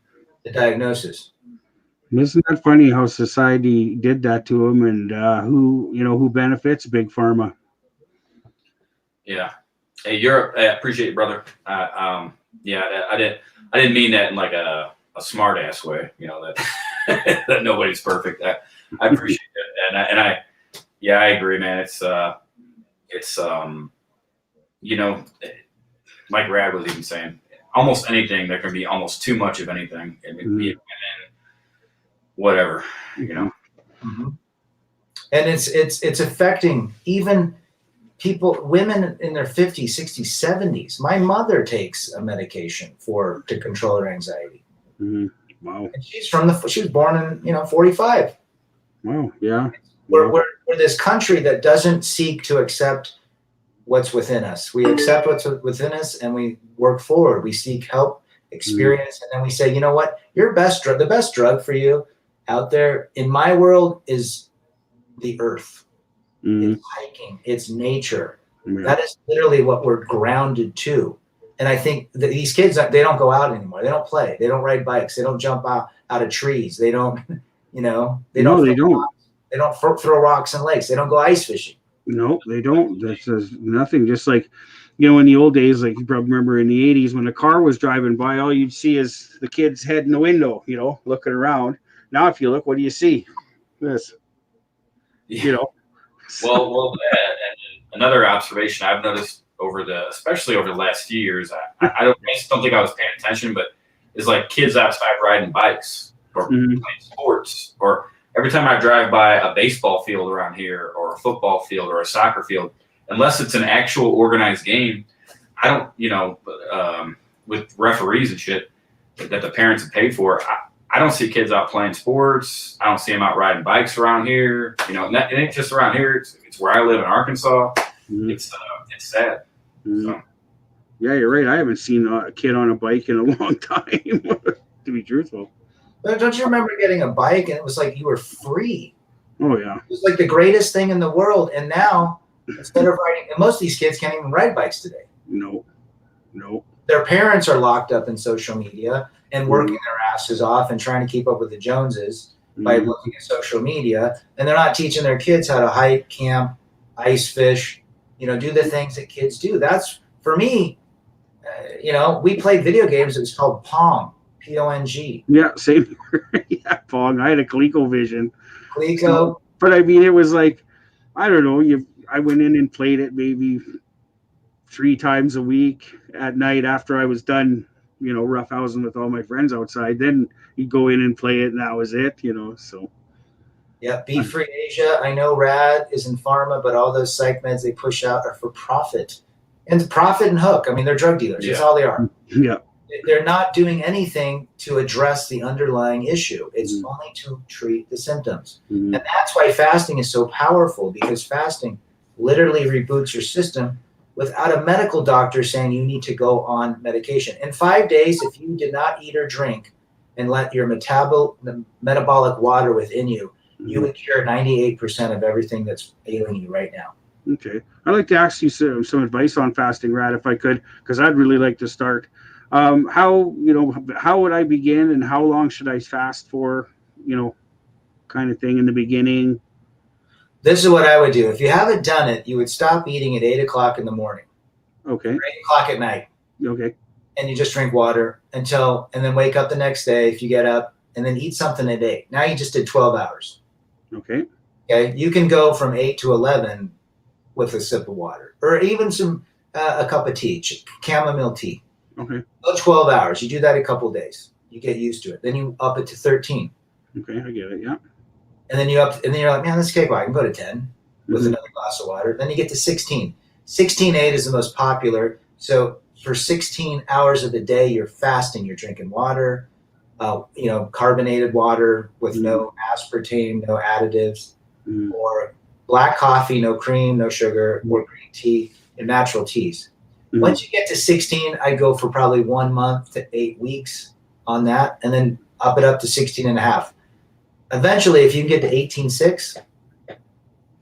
the diagnosis. Isn't that funny how society did that to them, and who benefits? Big pharma. Yeah, Hey, I appreciate it, brother. Yeah, I didn't mean that in like a smart ass way. You know that that nobody's perfect. I appreciate it, yeah, I agree, man. It's you know, like Rad was even saying, almost anything there can be almost too much of anything, and whatever, you know. Mm-hmm. And it's affecting even people, women in their 50s, 60s, 70s. My mother takes a medication to control her anxiety. Mm-hmm. Wow. And she was born in 45. Wow. Yeah. We're this country that doesn't seek to accept what's within us. We accept what's within us and we work forward. We seek help, experience, and then we say, you know what? The best drug for you out there in my world is the earth. It's hiking, it's nature. Yeah. That is literally what we're grounded to. And I think that these kids, they don't go out anymore. They don't play. They don't ride bikes. They don't jump out of trees. They don't, they don't throw rocks in lakes. They don't go ice fishing. No, they don't. That's nothing. Just like, in the old days, like you probably remember in the 80s when a car was driving by, all you'd see is the kid's head in the window, looking around. Now, if you look, what do you see? This, Well, and another observation I've noticed especially over the last few years, I just don't think I was paying attention, but is like kids outside riding bikes or playing sports, or every time I drive by a baseball field around here or a football field or a soccer field, unless it's an actual organized game, I don't, with referees and shit that the parents have paid for, I don't see kids out playing sports. I don't see them out riding bikes around here. It ain't just around here. It's where I live in Arkansas. Mm-hmm. It's sad. Mm-hmm. So. Yeah, you're right. I haven't seen a kid on a bike in a long time, to be truthful. But don't you remember getting a bike and it was like you were free? Oh, yeah. It was like the greatest thing in the world. And now, instead of riding, and most of these kids can't even ride bikes today. No. Their parents are locked up in social media and working their asses off and trying to keep up with the Joneses by looking at social media. And they're not teaching their kids how to hike, camp, ice fish, do the things that kids do. That's, for me, we played video games. It was called Pong, P-O-N-G. Yeah, same. Yeah, Pong. I had a ColecoVision. Coleco. So, but I mean, it was like, I don't know, I went in and played it maybe 3 times a week at night after I was done, roughhousing with all my friends outside. Then you'd go in and play it, and that was it, so. Yeah, Be Free Asia. I know RAD is in pharma, but all those psych meds they push out are for profit. And profit and hook. I mean, they're drug dealers. Yeah. That's all they are. Yeah. They're not doing anything to address the underlying issue. It's only to treat the symptoms. And that's why fasting is so powerful, because fasting literally reboots your system without a medical doctor saying you need to go on medication. In 5 days, if you did not eat or drink and let your metabolic water within you, you would cure 98% of everything that's ailing you right now. Okay. I'd like to ask you some advice on fasting, Rad, if I could, because I'd really like to start. How would I begin, and how long should I fast for, kind of thing in the beginning? This is what I would do. If you haven't done it, you would stop eating at 8 o'clock in the morning. Okay. Or 8 o'clock at night. Okay. And you just drink water and then wake up the next day if you get up, and then eat something at 8. Now you just did 12 hours. Okay. Okay. You can go from 8 to 11 with a sip of water, or even a cup of tea, chamomile tea. Okay. Go 12 hours. You do that a couple days. You get used to it. Then you up it to 13. Okay, I get it. Yeah. And then you're like, man, this cake, I can go to 10 with another glass of water. Then you get to 16. 16.8 is the most popular. So for 16 hours of the day, you're fasting. You're drinking water, carbonated water with no aspartame, no additives, or black coffee, no cream, no sugar, or green tea, and natural teas. Once you get to 16, I go for probably 1 month to 8 weeks on that, and then up it up to 16 and a half. Eventually, if you can get to 18.6,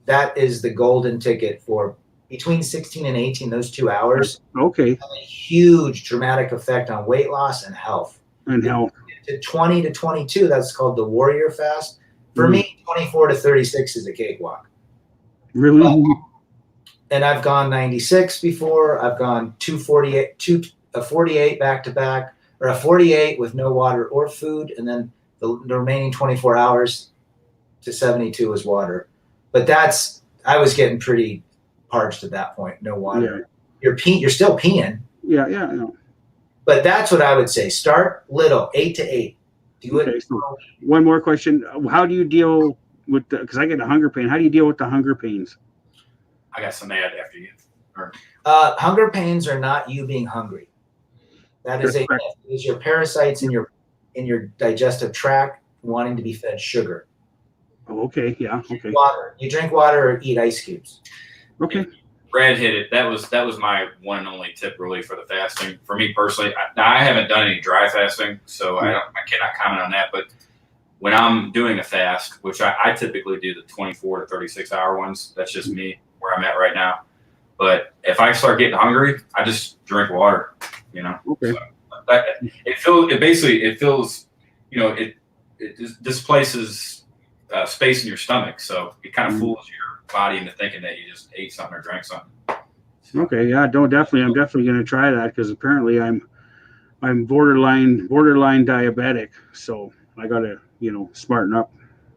that is the golden ticket for between 16 and 18, those 2 hours. Okay. Have a huge dramatic effect on weight loss and health. And health. To 20 to 22, that's called the warrior fast. For me, 24 to 36 is a cakewalk. Really? and I've gone 96 before. I've gone 248, a 48 back to back, or a 48 with no water or food, and then the remaining 24 hours to 72 was water. But I was getting pretty parched at that point. No water. Yeah. You're still peeing. Yeah, yeah, I know. But that's what I would say. Start little, 8 to 8. Do it. So one more question. How do you deal with because I get a hunger pain. How do you deal with the hunger pains? I got some ad after you. Hunger pains are not you being hungry. That is is your parasites in your digestive tract wanting to be fed sugar. Oh, okay. Yeah. Okay. Water. You drink water or eat ice cubes. Okay. Brad hit it. That was my one and only tip really for the fasting. For me personally, I haven't done any dry fasting, so I cannot comment on that. But when I'm doing a fast, which I typically do the 24 to 36 hour ones, that's just me where I'm at right now. But if I start getting hungry, I just drink water. Okay. So it feels, it displaces space in your stomach, so it kind of fools your body into thinking that you just ate something or drank something. Okay, yeah, I'm definitely going to try that because apparently I'm borderline diabetic, so I got to smarten up.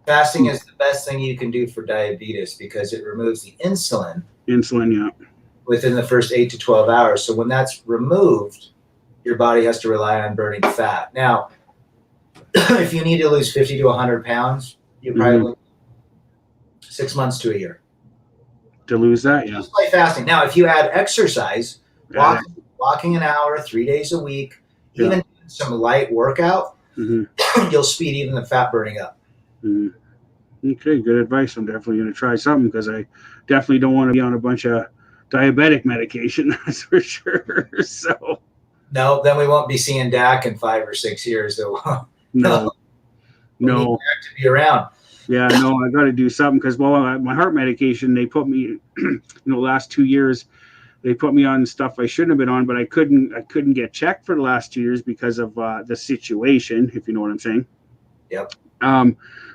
Fasting is the best thing you can do for diabetes because it removes the insulin. Yeah. Within the first 8 to 12 hours. So when that's removed, your body has to rely on burning fat. Now, if you need to lose 50 to 100 pounds, you probably 6 months to a year. To lose that, yeah. Just by fasting. Now, if you add exercise, walking an hour, 3 days a week, even some light workout, you'll speed even the fat burning up. Okay, good advice. I'm definitely going to try something because I definitely don't want to be on a bunch of diabetic medication, that's for sure. So no, then we won't be seeing Dak in 5 or 6 years. So no. Dak to be around. Yeah, no, I got to do something because my heart medication, they put me, last 2 years, they put me on stuff I shouldn't have been on, but I couldn't get checked for the last 2 years because of the situation, if you know what I'm saying. Yep.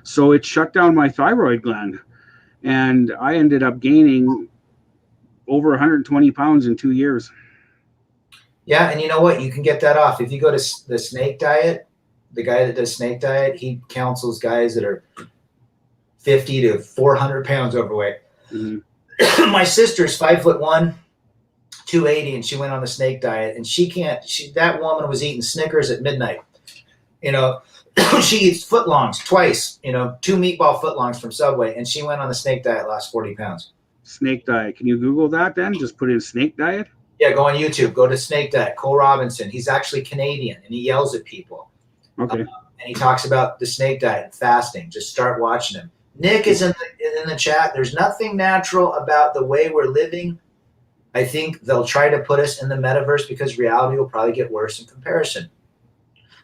So it shut down my thyroid gland, and I ended up gaining over 120 pounds in 2 years. Yeah, and you know what? You can get that off. If you go to the snake diet, the guy that does snake diet, he counsels guys that are 50 to 400 pounds overweight. My sister's 5'1", 280, and she went on the snake diet, and that woman was eating Snickers at midnight. She eats footlongs twice, 2 meatball footlongs from Subway, and she went on the snake diet, lost 40 pounds. Snake diet. Can you Google that then? Just put in snake diet? Yeah, go on YouTube. Go to snake diet. Cole Robinson. He's actually Canadian, and he yells at people. Okay. And he talks about the snake diet and fasting. Just start watching him. Nick is in the chat. There's nothing natural about the way we're living. I think they'll try to put us in the metaverse because reality will probably get worse in comparison.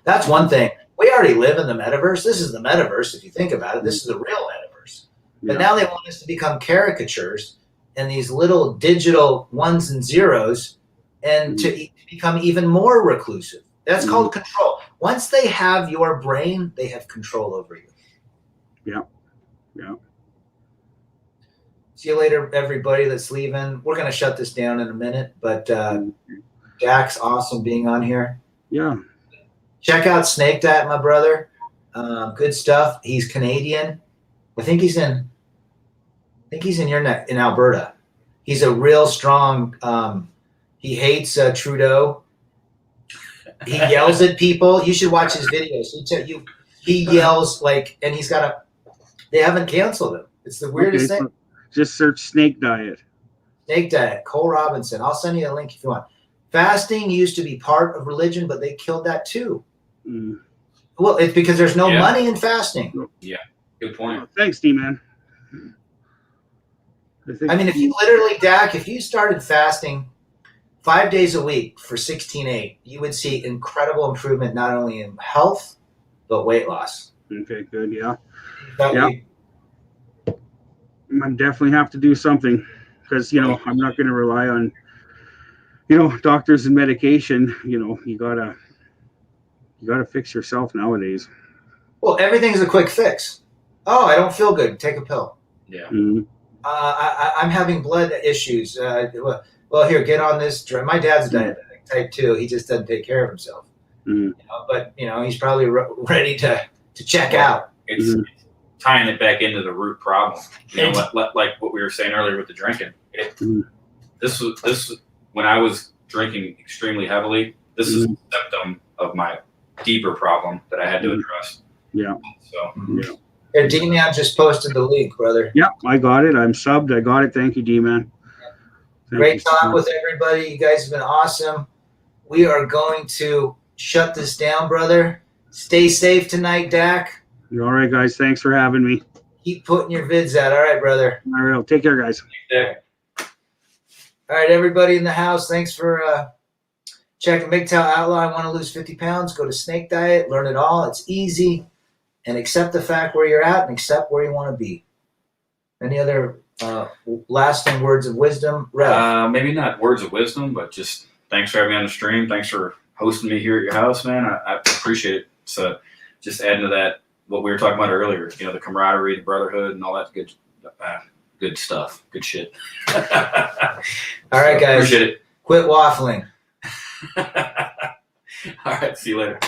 That's one thing. We already live in the metaverse. This is the metaverse, if you think about it. This is the real metaverse. But now they want us to become caricatures and these little digital ones and zeros and to become even more reclusive. That's called control. Once they have your brain, they have control over you. Yeah. See you later, everybody that's leaving. We're going to shut this down in a minute, but Jack's awesome being on here. Yeah. Check out Snake Diet, my brother. Good stuff. He's Canadian. I think he's in your neck in Alberta. He's a real strong. He hates Trudeau. He yells at people. You should watch his videos. He yells and he's got they haven't canceled him. It's the weirdest thing. Just search Snake Diet. Snake Diet, Cole Robinson. I'll send you a link if you want. Fasting used to be part of religion, but they killed that too. Well, it's because there's no money in fasting. Yeah, good point. Thanks, D-Man. I mean, if you started fasting 5 days a week for 16-8, you would see incredible improvement not only in health, but weight loss. Okay, good, yeah. Yeah. I definitely have to do something because, I'm not going to rely on, doctors and medication. You gotta fix yourself nowadays. Well, everything's a quick fix. Oh, I don't feel good. Take a pill. Yeah. I'm having blood issues. Well, here, get on this drug. My dad's diabetic, type 2. He just doesn't take care of himself. Mm. But he's probably ready to check out. It's tying it back into the root problem. Like what we were saying earlier with the drinking. This was when I was drinking extremely heavily. This is a symptom of my deeper problem that I had to address. Yeah. So. Yeah. Here, D-Man just posted the link, brother. Yeah, I got it. I'm subbed. I got it. Thank you, D-Man. Great talk with everybody. You guys have been awesome. We are going to shut this down, brother. Stay safe tonight, Dak. You're all right, guys. Thanks for having me. Keep putting your vids out. All right, brother. All right. Take care, guys. Yeah. All right, everybody in the house, thanks for checking MGTOW Outlaw. I want to lose 50 pounds. Go to Snake Diet. Learn it all. It's easy. And accept the fact where you're at and accept where you want to be. Any other lasting words of wisdom? Rev? Maybe not words of wisdom, but just thanks for having me on the stream. Thanks for hosting me here at your house, man. I appreciate it. So just adding to that, what we were talking about earlier, the camaraderie, the brotherhood, and all that good stuff. Good shit. All right, guys. Appreciate it. Quit waffling. All right. See you later.